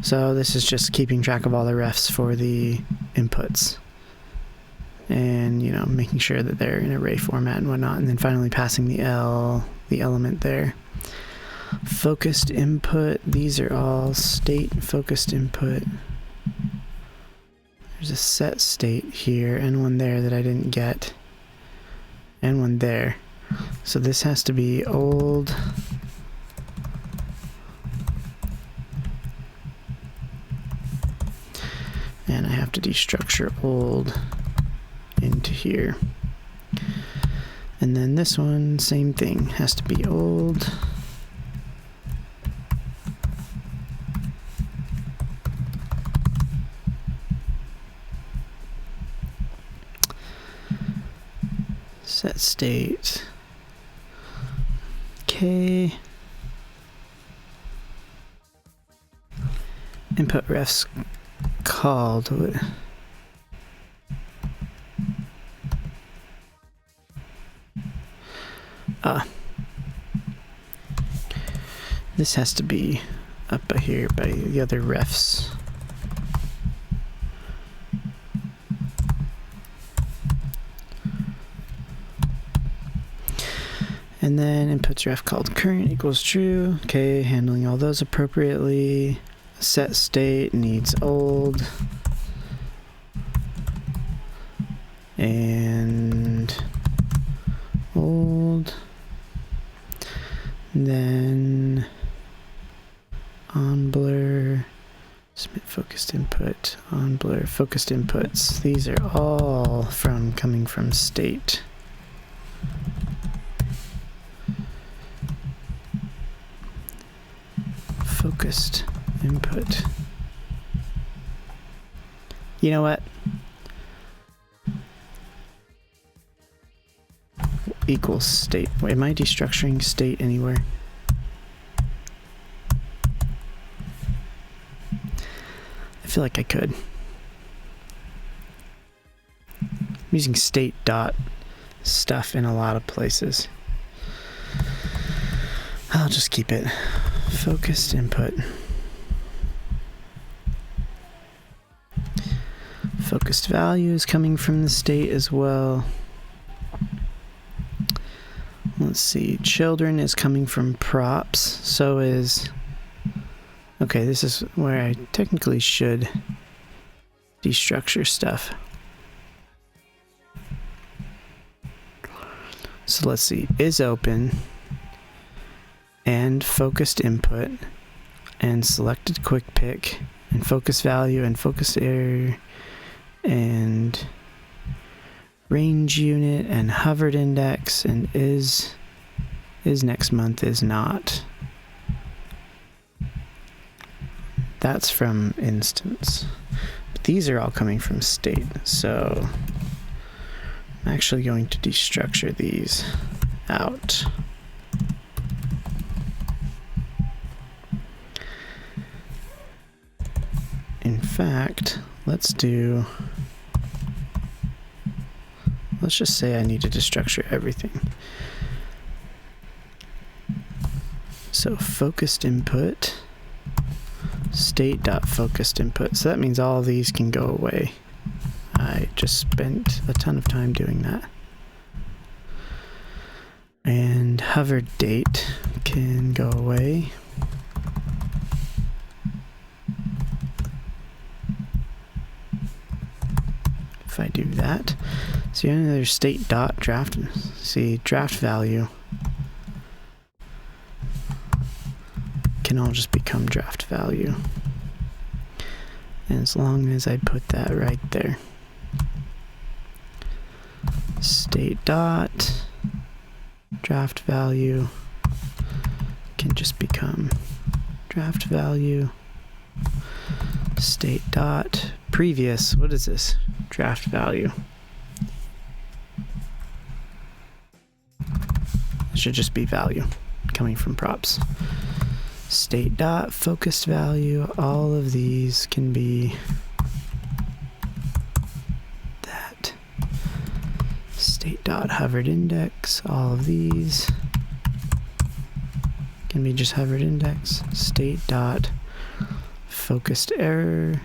So this is just keeping track of all the refs for the inputs and, you know, making sure that they're in array format and whatnot, and then finally passing the element there. Focused input, these are all state focused input. There's a set state here and one there that I didn't get, and one there. So this has to be old and I have to destructure old into here. And then this one, same thing, has to be old. Set state. Okay. input refs called. This has to be up by here by the other refs. And then inputs ref called current equals true. Okay, handling all those appropriately. Set state needs old. And old. And then on blur, submit focused input, on blur, focused inputs. These are all coming from state. Focused input. You know what? Equals state. Wait, am I destructuring state anywhere? I feel like I could. I'm using state dot stuff in a lot of places. I'll just keep it. Focused input. Focused value is coming from the state as well. Let's see, children is coming from props, so is... Okay, this is where I technically should destructure stuff. So let's see, is open, and focused input, and selected quick pick, and focus value, and focus error, and range unit, and hovered index, and is next month, is not. That's from instance. But these are all coming from state, so I'm actually going to destructure these out. In fact, let's just say I need to destructure everything. So focused input, state.focused input. So that means all of these can go away. I just spent a ton of time doing that. And hovered date can go away. If I do that, see another state dot draft. See draft value can all just become draft value, and as long as I put that right there, state dot draft value can just become draft value. State dot previous, what is this? Draft value. It should just be value coming from props. State dot focused value, all of these can be that. State dot hovered index, all of these can be just hovered index. State dot focused error.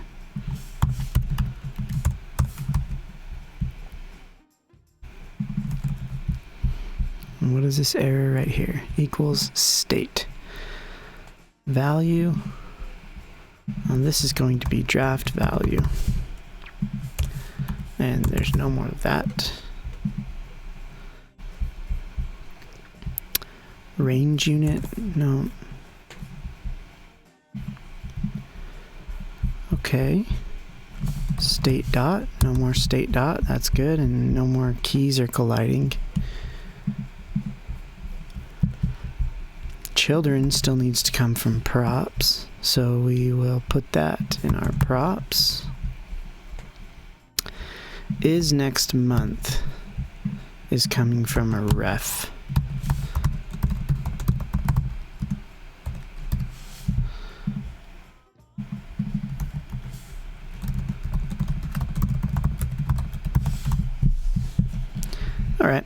And what is this error right here? Equals state value. And this is going to be draft value. And there's no more of that. Range unit, no. Okay. State dot, no more state dot, that's good, and no more keys are colliding. Children still needs to come from props, so we will put that in our props. Is next month is coming from a ref. All right.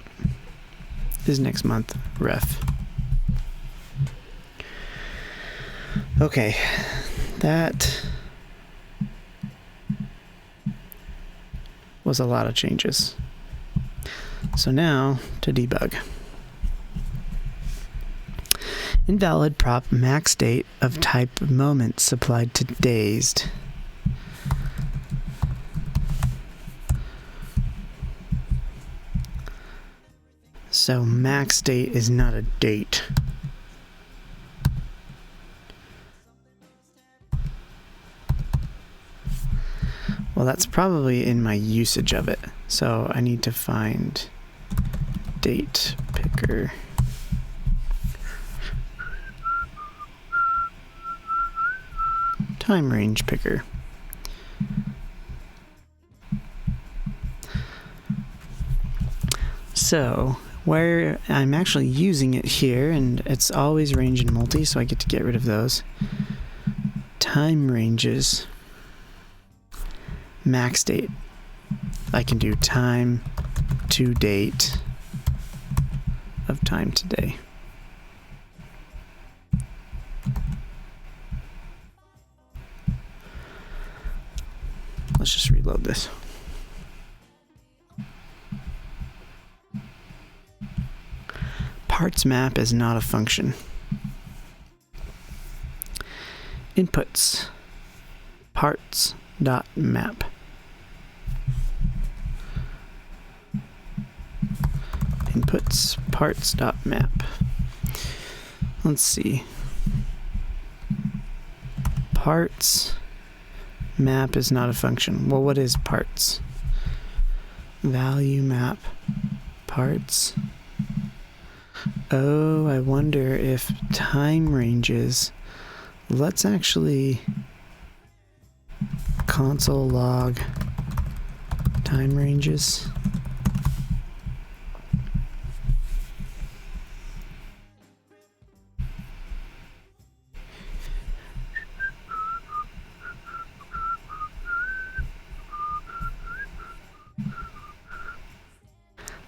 Is next month ref. Okay, that was a lot of changes. So now to debug. Invalid prop max date of type moment supplied to dazed. So max date is not a date. Well, that's probably in my usage of it. So I need to find date picker. Time range picker. So where I'm actually using it here, and it's always range and multi, so I get to get rid of those. Time ranges. Max date. I can do time to date of time today. Let's just reload this. Parts map is not a function. Inputs. Parts dot map. Inputs parts dot map. Let's see. Parts map is not a function. Well, what is parts? Value map parts. Oh, I wonder if time ranges. Let's actually console log time ranges.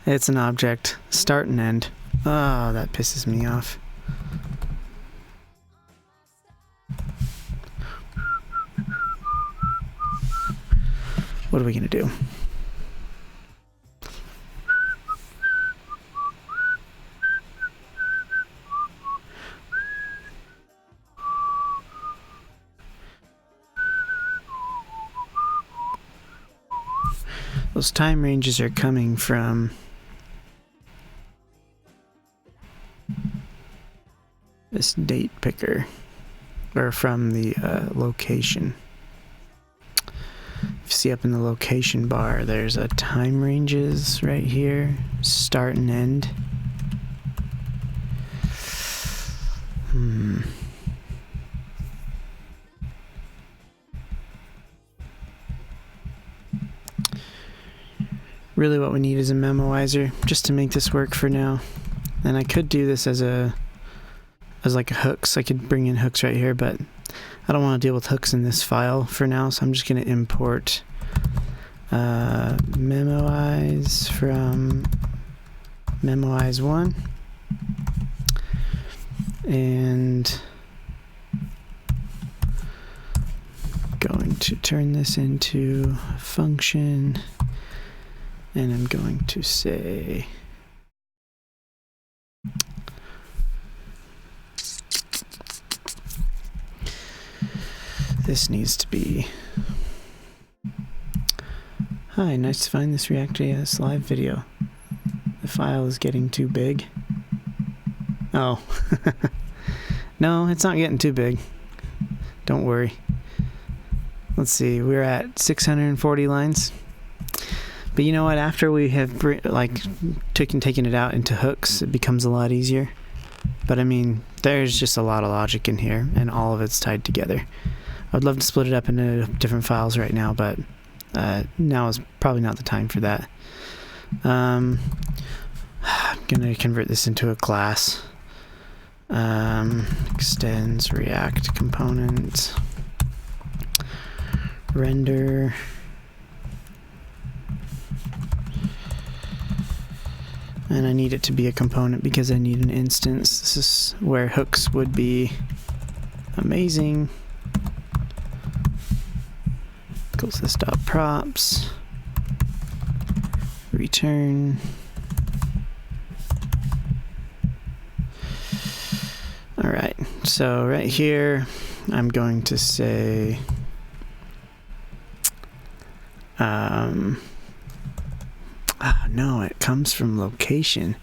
It's an object. Start and end. Oh, that pisses me off. What are we gonna do? Those time ranges are coming from this date picker, or from the location. If you see up in the location bar, there's a time ranges right here, start and end. Really what we need is a memoizer, just to make this work for now. And I could do this as like a hooks. I could bring in hooks right here, but I don't want to deal with hooks in this file for now, so I'm just going to import memoize from memoize1, and going to turn this into a function, and I'm going to say this needs to be, hi, nice to find this React.js live video. The file is getting too big. Oh, no, it's not getting too big. Don't worry. Let's see, we're at 640 lines. But you know what, after we have taken it out into hooks, it becomes a lot easier. But I mean, there's just a lot of logic in here, and all of it's tied together. I'd love to split it up into different files right now, but now is probably not the time for that. I'm gonna convert this into a class. Extends React component render And I need it to be a component because I need an instance. This is where hooks would be amazing. Equals this dot props. Return. Alright, so right here I'm going to say no, it comes from location.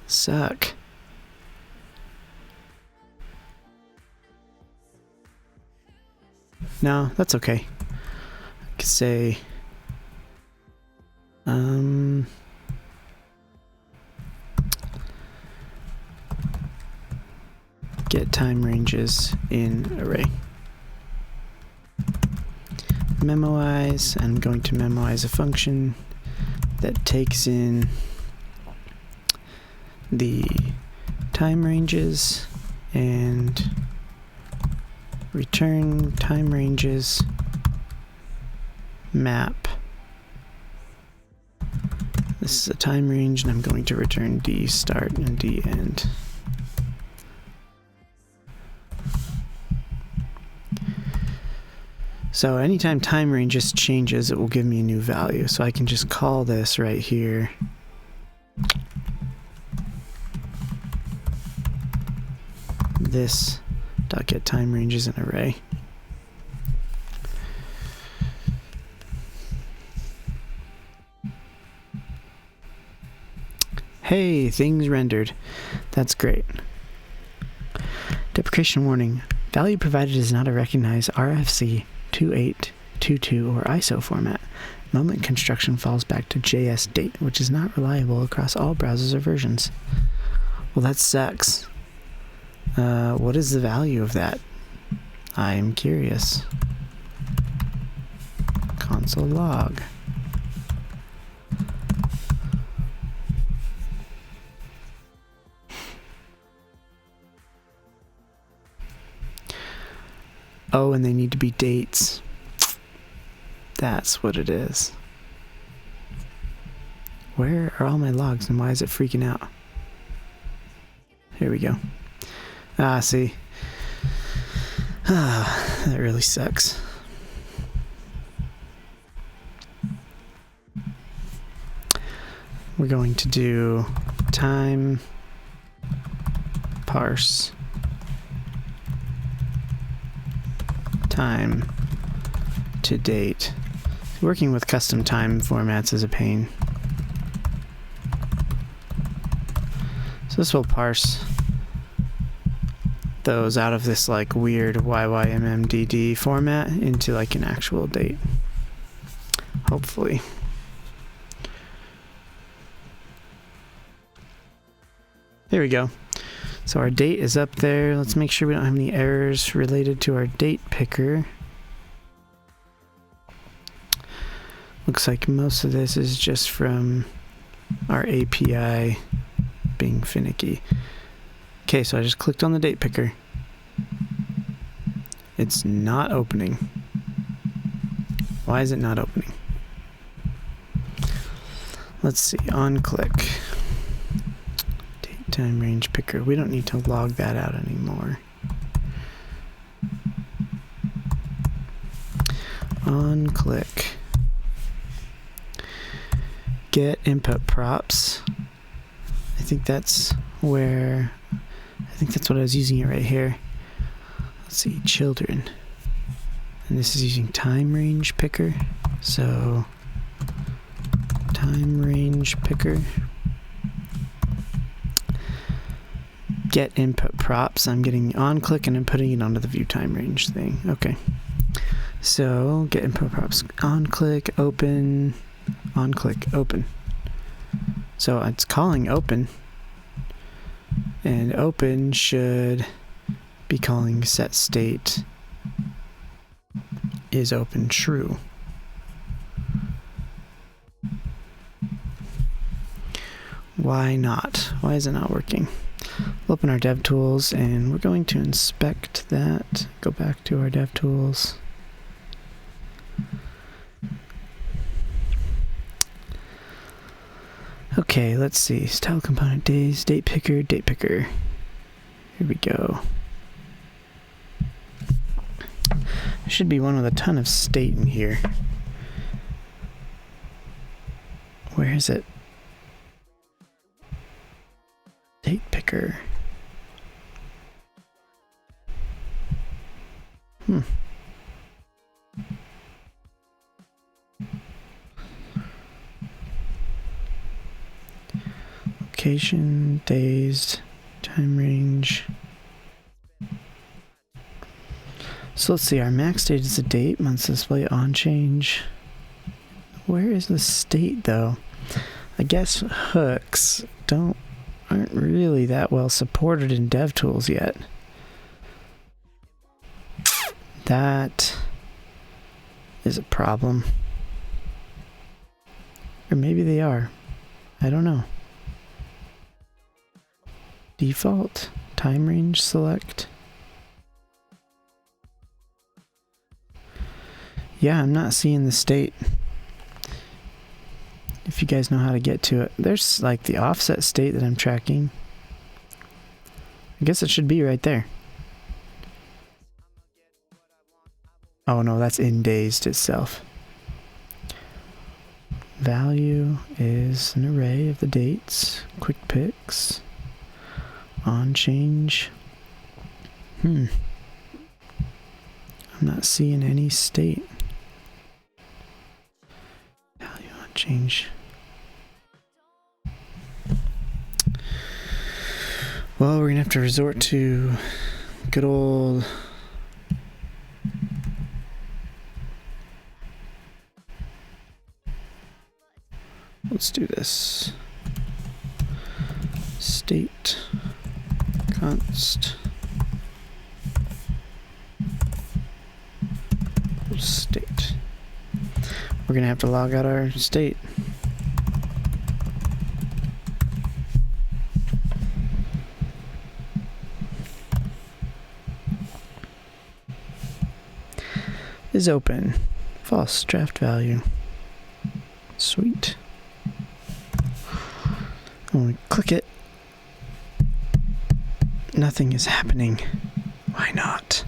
Suck. No, that's okay. I could say get time ranges in array. Memoize, I'm going to memoize a function that takes in the time ranges and return time ranges map. This is a time range and I'm going to return d start and d end. So anytime time ranges changes, it will give me a new value. So I can just call this right here. This dot get time ranges in array. Hey, things rendered. That's great. Deprecation warning. Value provided is not a recognized RFC 2822 or ISO format. Moment construction falls back to JS date, which is not reliable across all browsers or versions. Well, that sucks. What is the value of that? I'm curious. Console log. Oh, and they need to be dates. That's what it is. Where are all my logs and why is it freaking out? Here we go. Ah, see. Ah, that really sucks. We're going to do time parse time to date. Working with custom time formats is a pain. So this will parse those out of this like weird YYMMDD format into like an actual date. Hopefully. There we go. So our date is up there. Let's make sure we don't have any errors related to our date picker. Looks like most of this is just from our API being finicky. Okay, so I just clicked on the date picker. It's not opening. Why is it not opening? Let's see, on click. Date time range picker. We don't need to log that out anymore. On click. Get input props. I think that's what I was using it right here. Let's see, children. And this is using time range picker. So time range picker. Get input props. I'm getting on click and I'm putting it onto the view time range thing. Okay. So get input props. On click, open, on click, open. So it's calling open. And open should be calling set state is open true. Why not? Why is it not working? We'll open our DevTools and we're going to inspect that. Go back to our DevTools. Okay, let's see. Style component days, date picker, date picker. Here we go. There should be one with a ton of state in here. Where is it? Date picker. Location, days, time range. So let's see, our max date is a date, months display on change. Where is the state though? I guess hooks aren't really that well supported in DevTools yet. That is a problem. Or maybe they are. I don't know. Default, time range select. Yeah, I'm not seeing the state. If you guys know how to get to it. There's like the offset state that I'm tracking. I guess it should be right there. Oh no, that's indazed itself. Value is an array of the dates. Quick picks. On change. I'm not seeing any state. Value on change. Well, we're gonna have to resort to good old let's do this. State const state. We're gonna have to log out our state. Is open. False draft value. Sweet. When we click it, nothing is happening. Why not?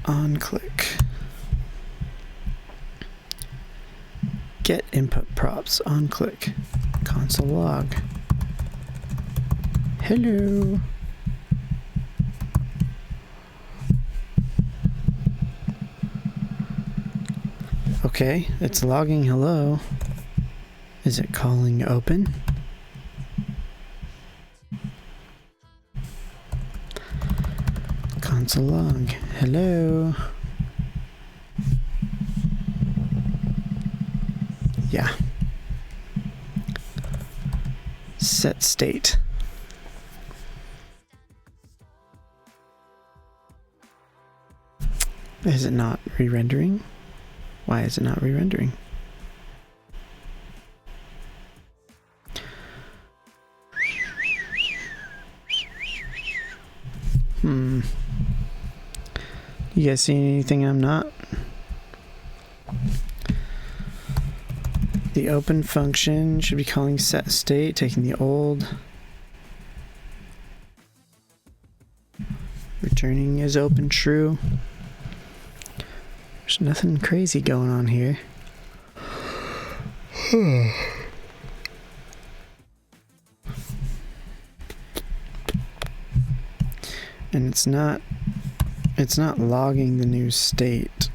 On click. Get input props. On click. Console log. Hello. Okay, it's logging hello. Is it calling open? Console log. Hello. Yeah. Set state. Is it not re-rendering? Why is it not re-rendering? You guys see anything I'm not? The open function should be calling set state, taking the old, returning is open true. There's nothing crazy going on here. And it's not logging the new state.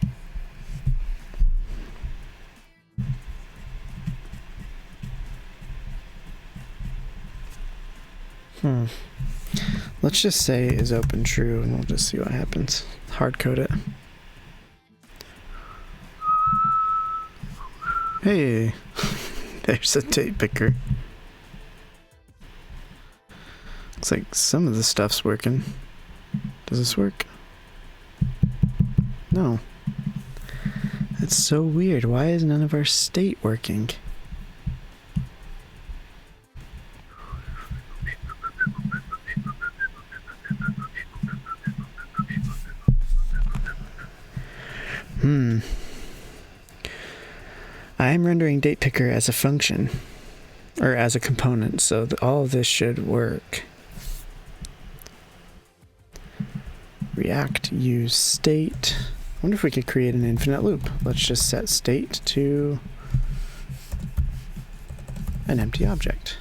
Let's just say is open true and we'll just see what happens. Hard code it. Hey, there's a date picker. Looks like some of the stuff's working. Does this work? No. That's so weird. Why is none of our state working? I'm rendering datepicker as a function, or as a component, so all of this should work. React use state. I wonder if we could create an infinite loop. Let's just set state to an empty object.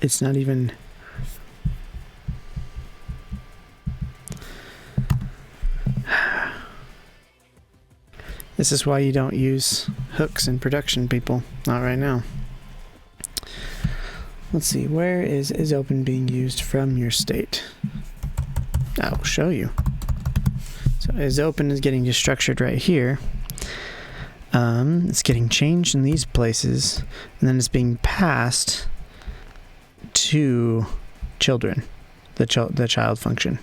It's not even... This is why you don't use hooks in production, people. Not right now. Let's see, where is open being used from your state? I'll show you. So is open is getting destructured right here. It's getting changed in these places, and then it's being passed to children. The child function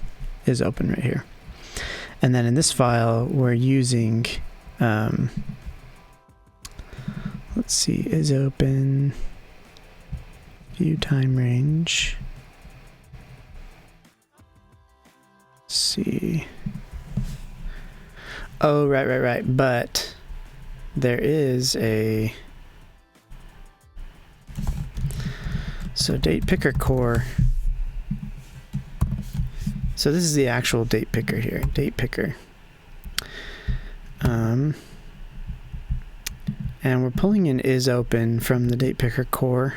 is open right here. And then in this file, we're using, let's see, is open, view time range. Let's see. Oh, right. But there is a... So datepicker core. So this is the actual datepicker here. Datepicker. And we're pulling in isOpen from the datepicker core.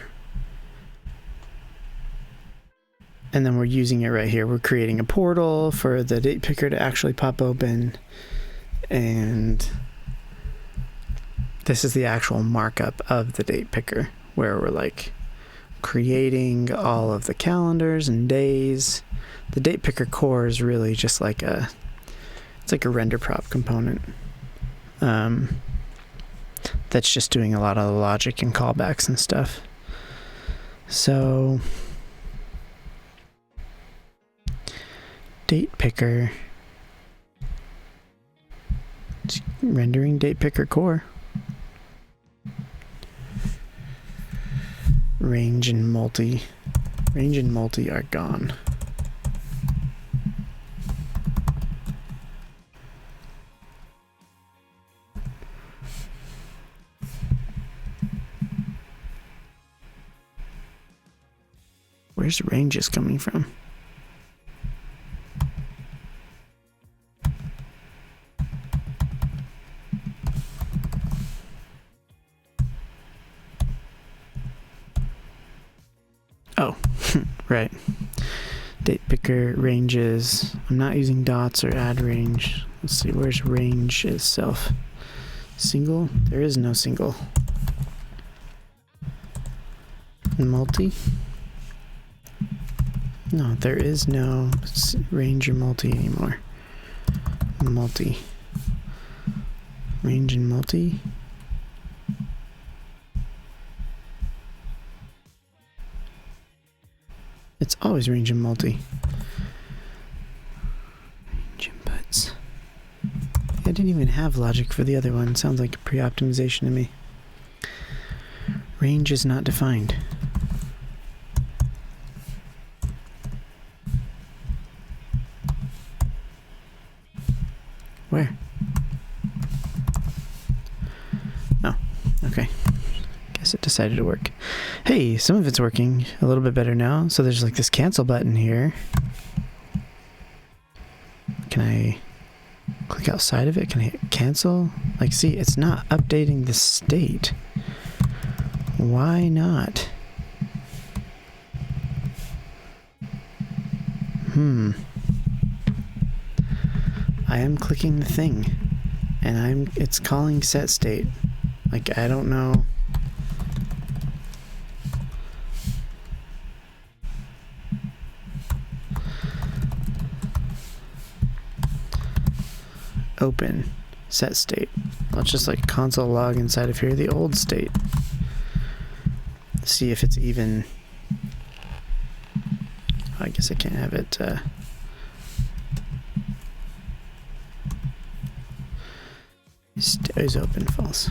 And then we're using it right here. We're creating a portal for the datepicker to actually pop open. And this is the actual markup of the datepicker, where we're like creating all of the calendars and days. The datepicker core is really just like it's like a render prop component. That's just doing a lot of the logic and callbacks and stuff. So datepicker, it's rendering datepicker core. Range and multi are gone. Where's the ranges coming from? Oh, right. Datepicker ranges. I'm not using dots or add range. Let's see, where's range itself? Single? There is no single. Multi? No, there is no range or multi anymore. Multi. Range and multi. It's always range and multi. Range inputs. I didn't even have logic for the other one. Sounds like a pre-optimization to me. Range is not defined. Where? Oh, okay. Guess it decided to work. Hey, some of it's working a little bit better now. So there's like this cancel button here. Can I click outside of it? Can I hit cancel? Like, see, it's not updating the state. Why not? I am clicking the thing, and it's calling set state. Like, I don't know. Open set state. Let's just like console log inside of here the old state. See if it's even. I guess I can't have it. Is open false.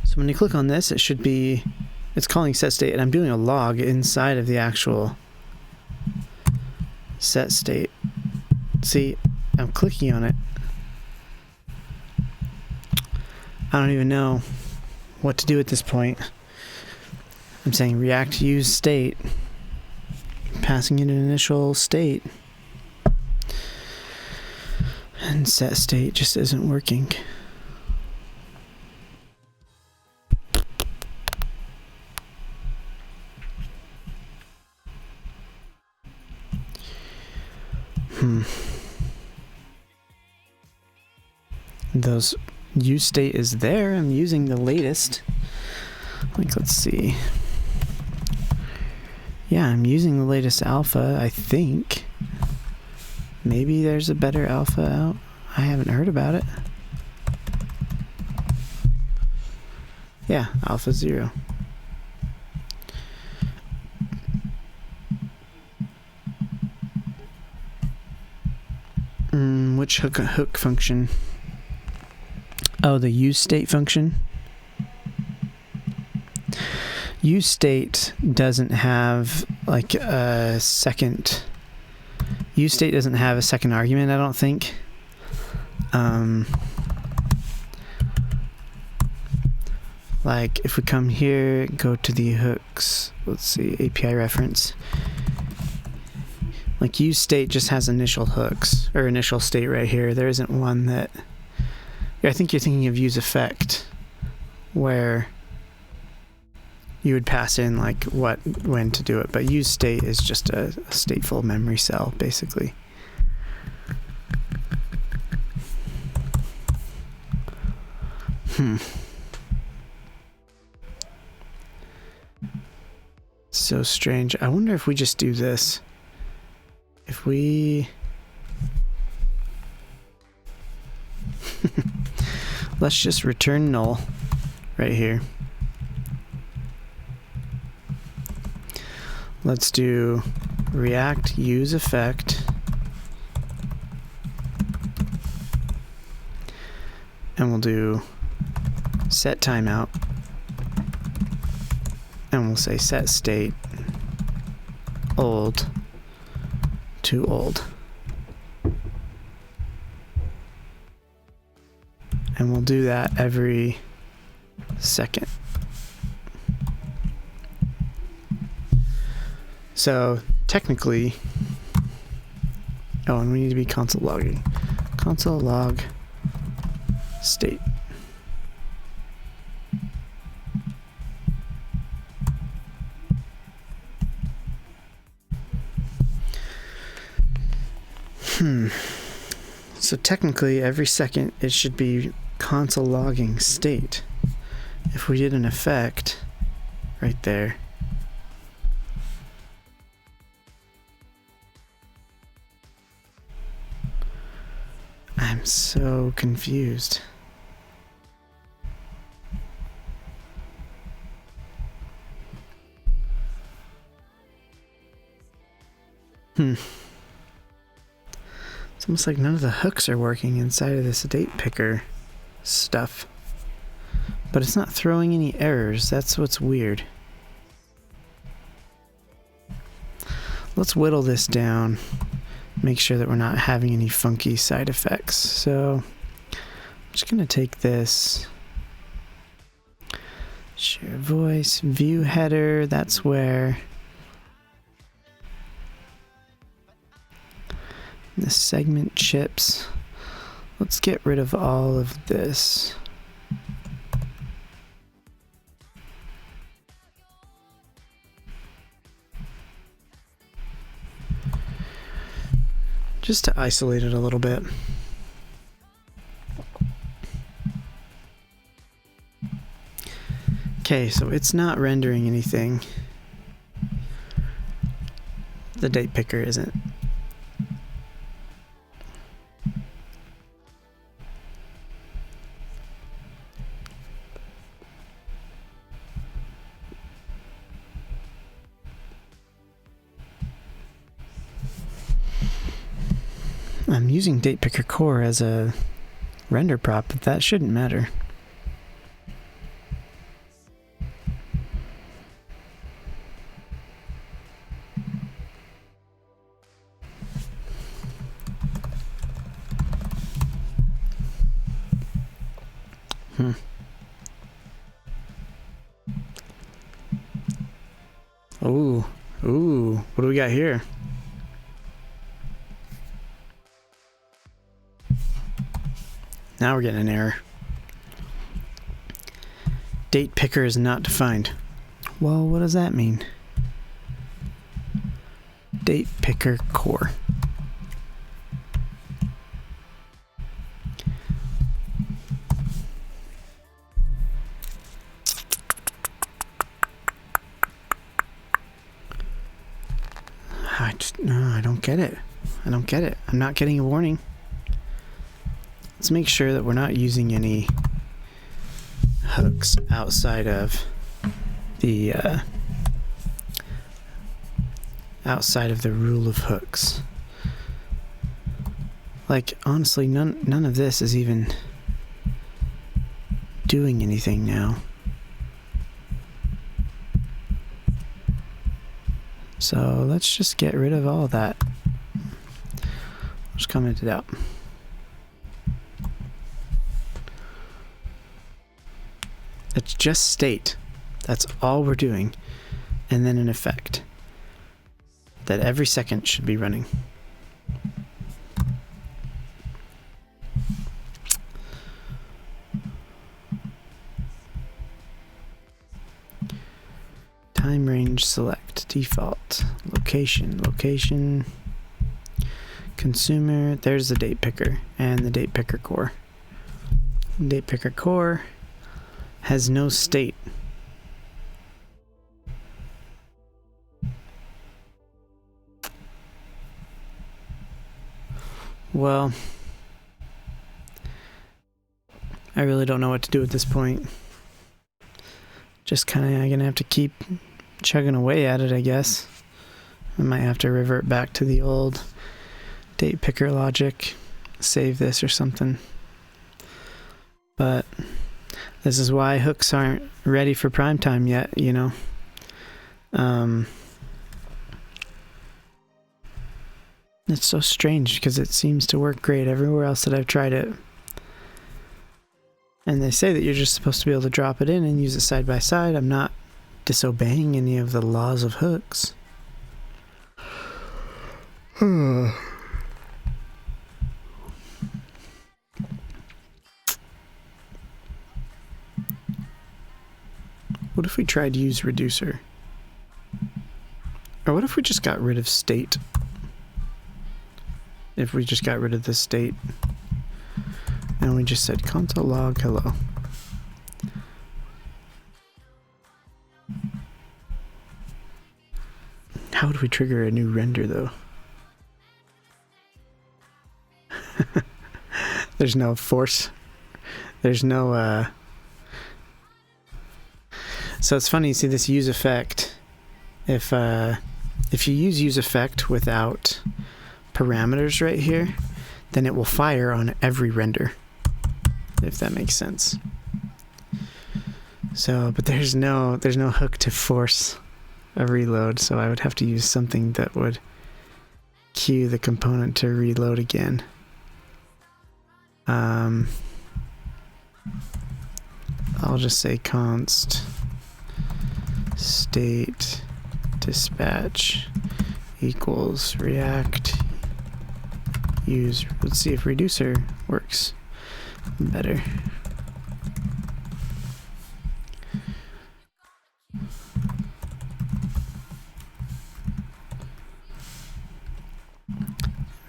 So when you click on this, it should be. It's calling set state, and I'm doing a log inside of the actual set state. See, I'm clicking on it. I don't even know what to do at this point. I'm saying React use state, passing it an initial state, and set state just isn't working. Those use state is there. I'm using the latest. Like, let's see. Yeah, I'm using the latest alpha, I think. Maybe there's a better alpha out. I haven't heard about it. Yeah, alpha 0. Which hook function? Oh, the use state function. Use state doesn't have like a second. Use state doesn't have a second argument, I don't think. Like if we come here, go to the hooks. Let's see, API reference. Like use state just has initial hooks or initial state right here. There isn't one that. I think you're thinking of use effect, where you would pass in like when to do it, but use state is just a stateful memory cell, basically. So strange. I wonder if we just do this. If we let's just return null right here. Let's do React use effect, and we'll do set timeout, and we'll say set state old to old. And we'll do that every second. So technically, and we need to be console logging. Console log state. So technically, every second it should be console logging state. If we did an effect right there, I'm so confused. It's almost like none of the hooks are working inside of this date picker stuff. But it's not throwing any errors. That's what's weird. Let's whittle this down. Make sure that we're not having any funky side effects. So I'm just going to take this. Share voice, view header. That's where the segment chips. Let's get rid of all of this. Just to isolate it a little bit. Okay, so it's not rendering anything. The date picker isn't. I'm using date picker core as a render prop, but that shouldn't matter. Ooh, what do we got here? Now we're getting an error. Date picker is not defined. Well, what does that mean? Date picker core. I don't get it. I don't get it. I'm not getting a warning. Let's make sure that we're not using any hooks outside of the rule of hooks. Like, honestly, none of this is even doing anything now. So let's just get rid of all of that. Just comment it out. It's just state. That's all we're doing. And then an effect that every second should be running. Time range select, default, location, consumer, there's the date picker and the date picker core. Date picker core has no state. Well, I really don't know what to do at this point. Just kind of gonna have to keep chugging away at it, I guess. I might have to revert back to the old date picker logic, save this or something. But this is why hooks aren't ready for prime time yet, you know. It's so strange because it seems to work great everywhere else that I've tried it. And they say that you're just supposed to be able to drop it in and use it side by side. I'm not disobeying any of the laws of hooks. What if we tried to use reducer? Or what if we just got rid of state? If we just got rid of the state and we just said console log hello. How would we trigger a new render though? There's no force. There's no So it's funny, you see this use effect. If you use effect without parameters right here, then it will fire on every render, if that makes sense. So, but there's no hook to force a reload, so I would have to use something that would cue the component to reload again. I'll just say const state dispatch equals react use. Let's see if reducer works better.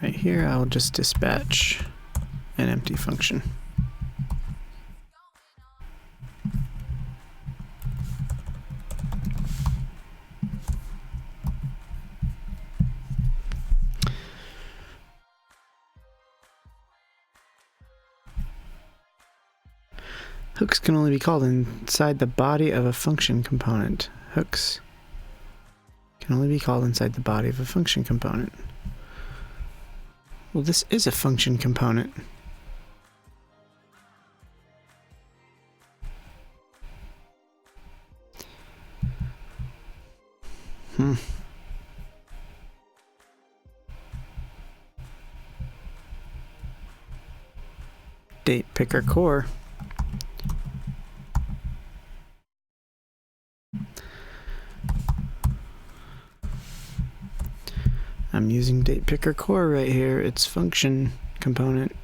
Right here, I'll just dispatch an empty function. Hooks can only be called inside the body of a function component. Hooks can only be called inside the body of a function component. Well, this is a function component. Date picker core I'm using datepicker core right here, its function component.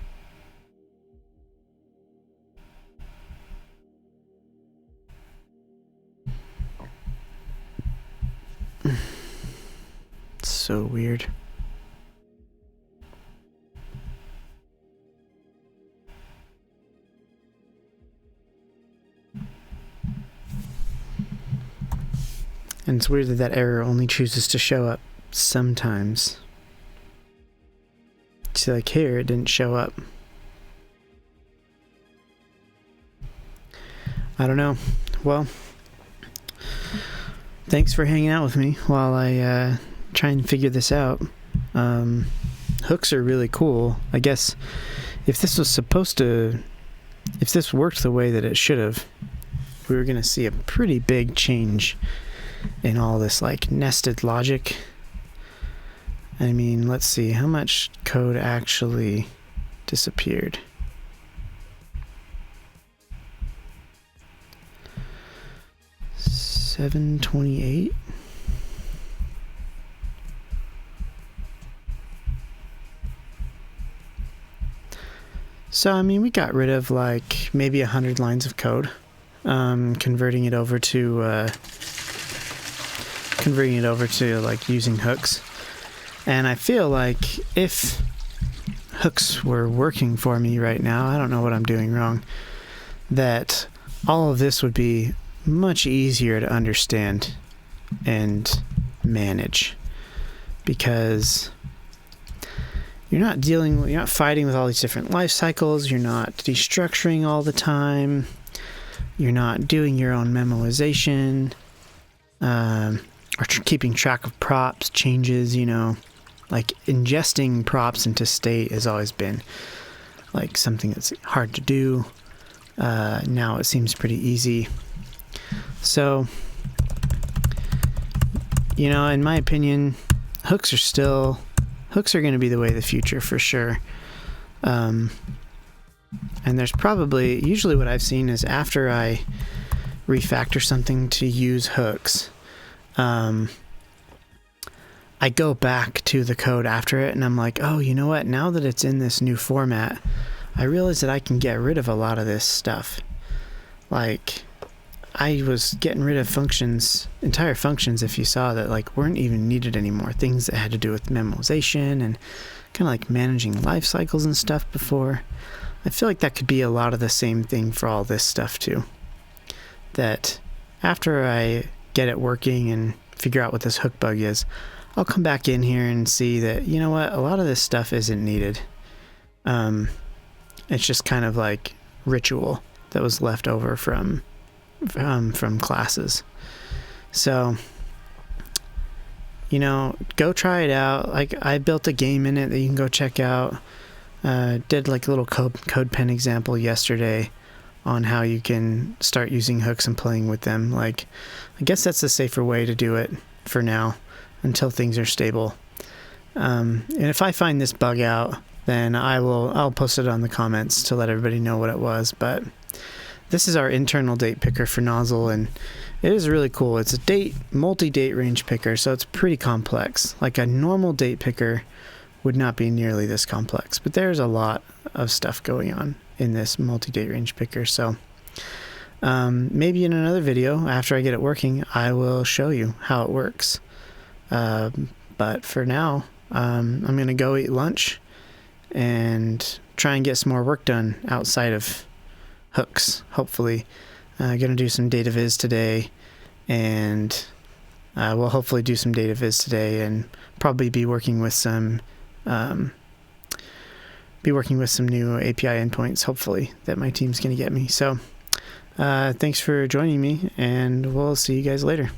It's so weird. And it's weird that that error only chooses to show up sometimes. See, like here, it didn't show up. I don't know. Well, thanks for hanging out with me while I try and figure this out. Hooks are really cool. I guess if this was if this worked the way that it should have, we were going to see a pretty big change in all this like nested logic. I mean, let's see how much code actually disappeared. $728. So I mean, we got rid of like maybe 100 lines of code, converting it over to like using hooks. And I feel like if hooks were working for me right now, I don't know what I'm doing wrong, that all of this would be much easier to understand and manage, because you're not fighting with all these different life cycles, you're not destructuring all the time, you're not doing your own memoization, or keeping track of props, changes, like ingesting props into state has always been like something that's hard to do. Now it seems pretty easy. So, in my opinion, hooks are going to be the way of the future for sure. And there's usually what I've seen is after I refactor something to use hooks, I go back to the code after it and I'm like, oh, you know what? Now that it's in this new format, I realize that I can get rid of a lot of this stuff. Like, I was getting rid of entire functions, if you saw, that like weren't even needed anymore. Things that had to do with memoization and kind of like managing life cycles and stuff before. I feel like that could be a lot of the same thing for all this stuff too. That after I get it working and figure out what this hook bug is, I'll come back in here and see that, you know what, a lot of this stuff isn't needed. It's just kind of like ritual that was left over from classes. So, go try it out. Like, I built a game in it that you can go check out. Did like a little code pen example yesterday on how you can start using hooks and playing with them. Like, I guess that's the safer way to do it for now until things are stable. And if I find this bug out, then I'll post it on the comments to let everybody know what it was. But this is our internal date picker for Nozzle, and it is really cool. It's a multi-date range picker, so it's pretty complex. Like a normal date picker would not be nearly this complex, but there's a lot of stuff going on in this multi-date range picker. So maybe in another video after I get it working, I will show you how it works. But for now, I'm going to go eat lunch and try and get some more work done outside of hooks, hopefully. Going to do some data viz today, and we'll hopefully do some data viz today and probably be working with some new API endpoints, hopefully, that my team's going to get me. So thanks for joining me, and we'll see you guys later.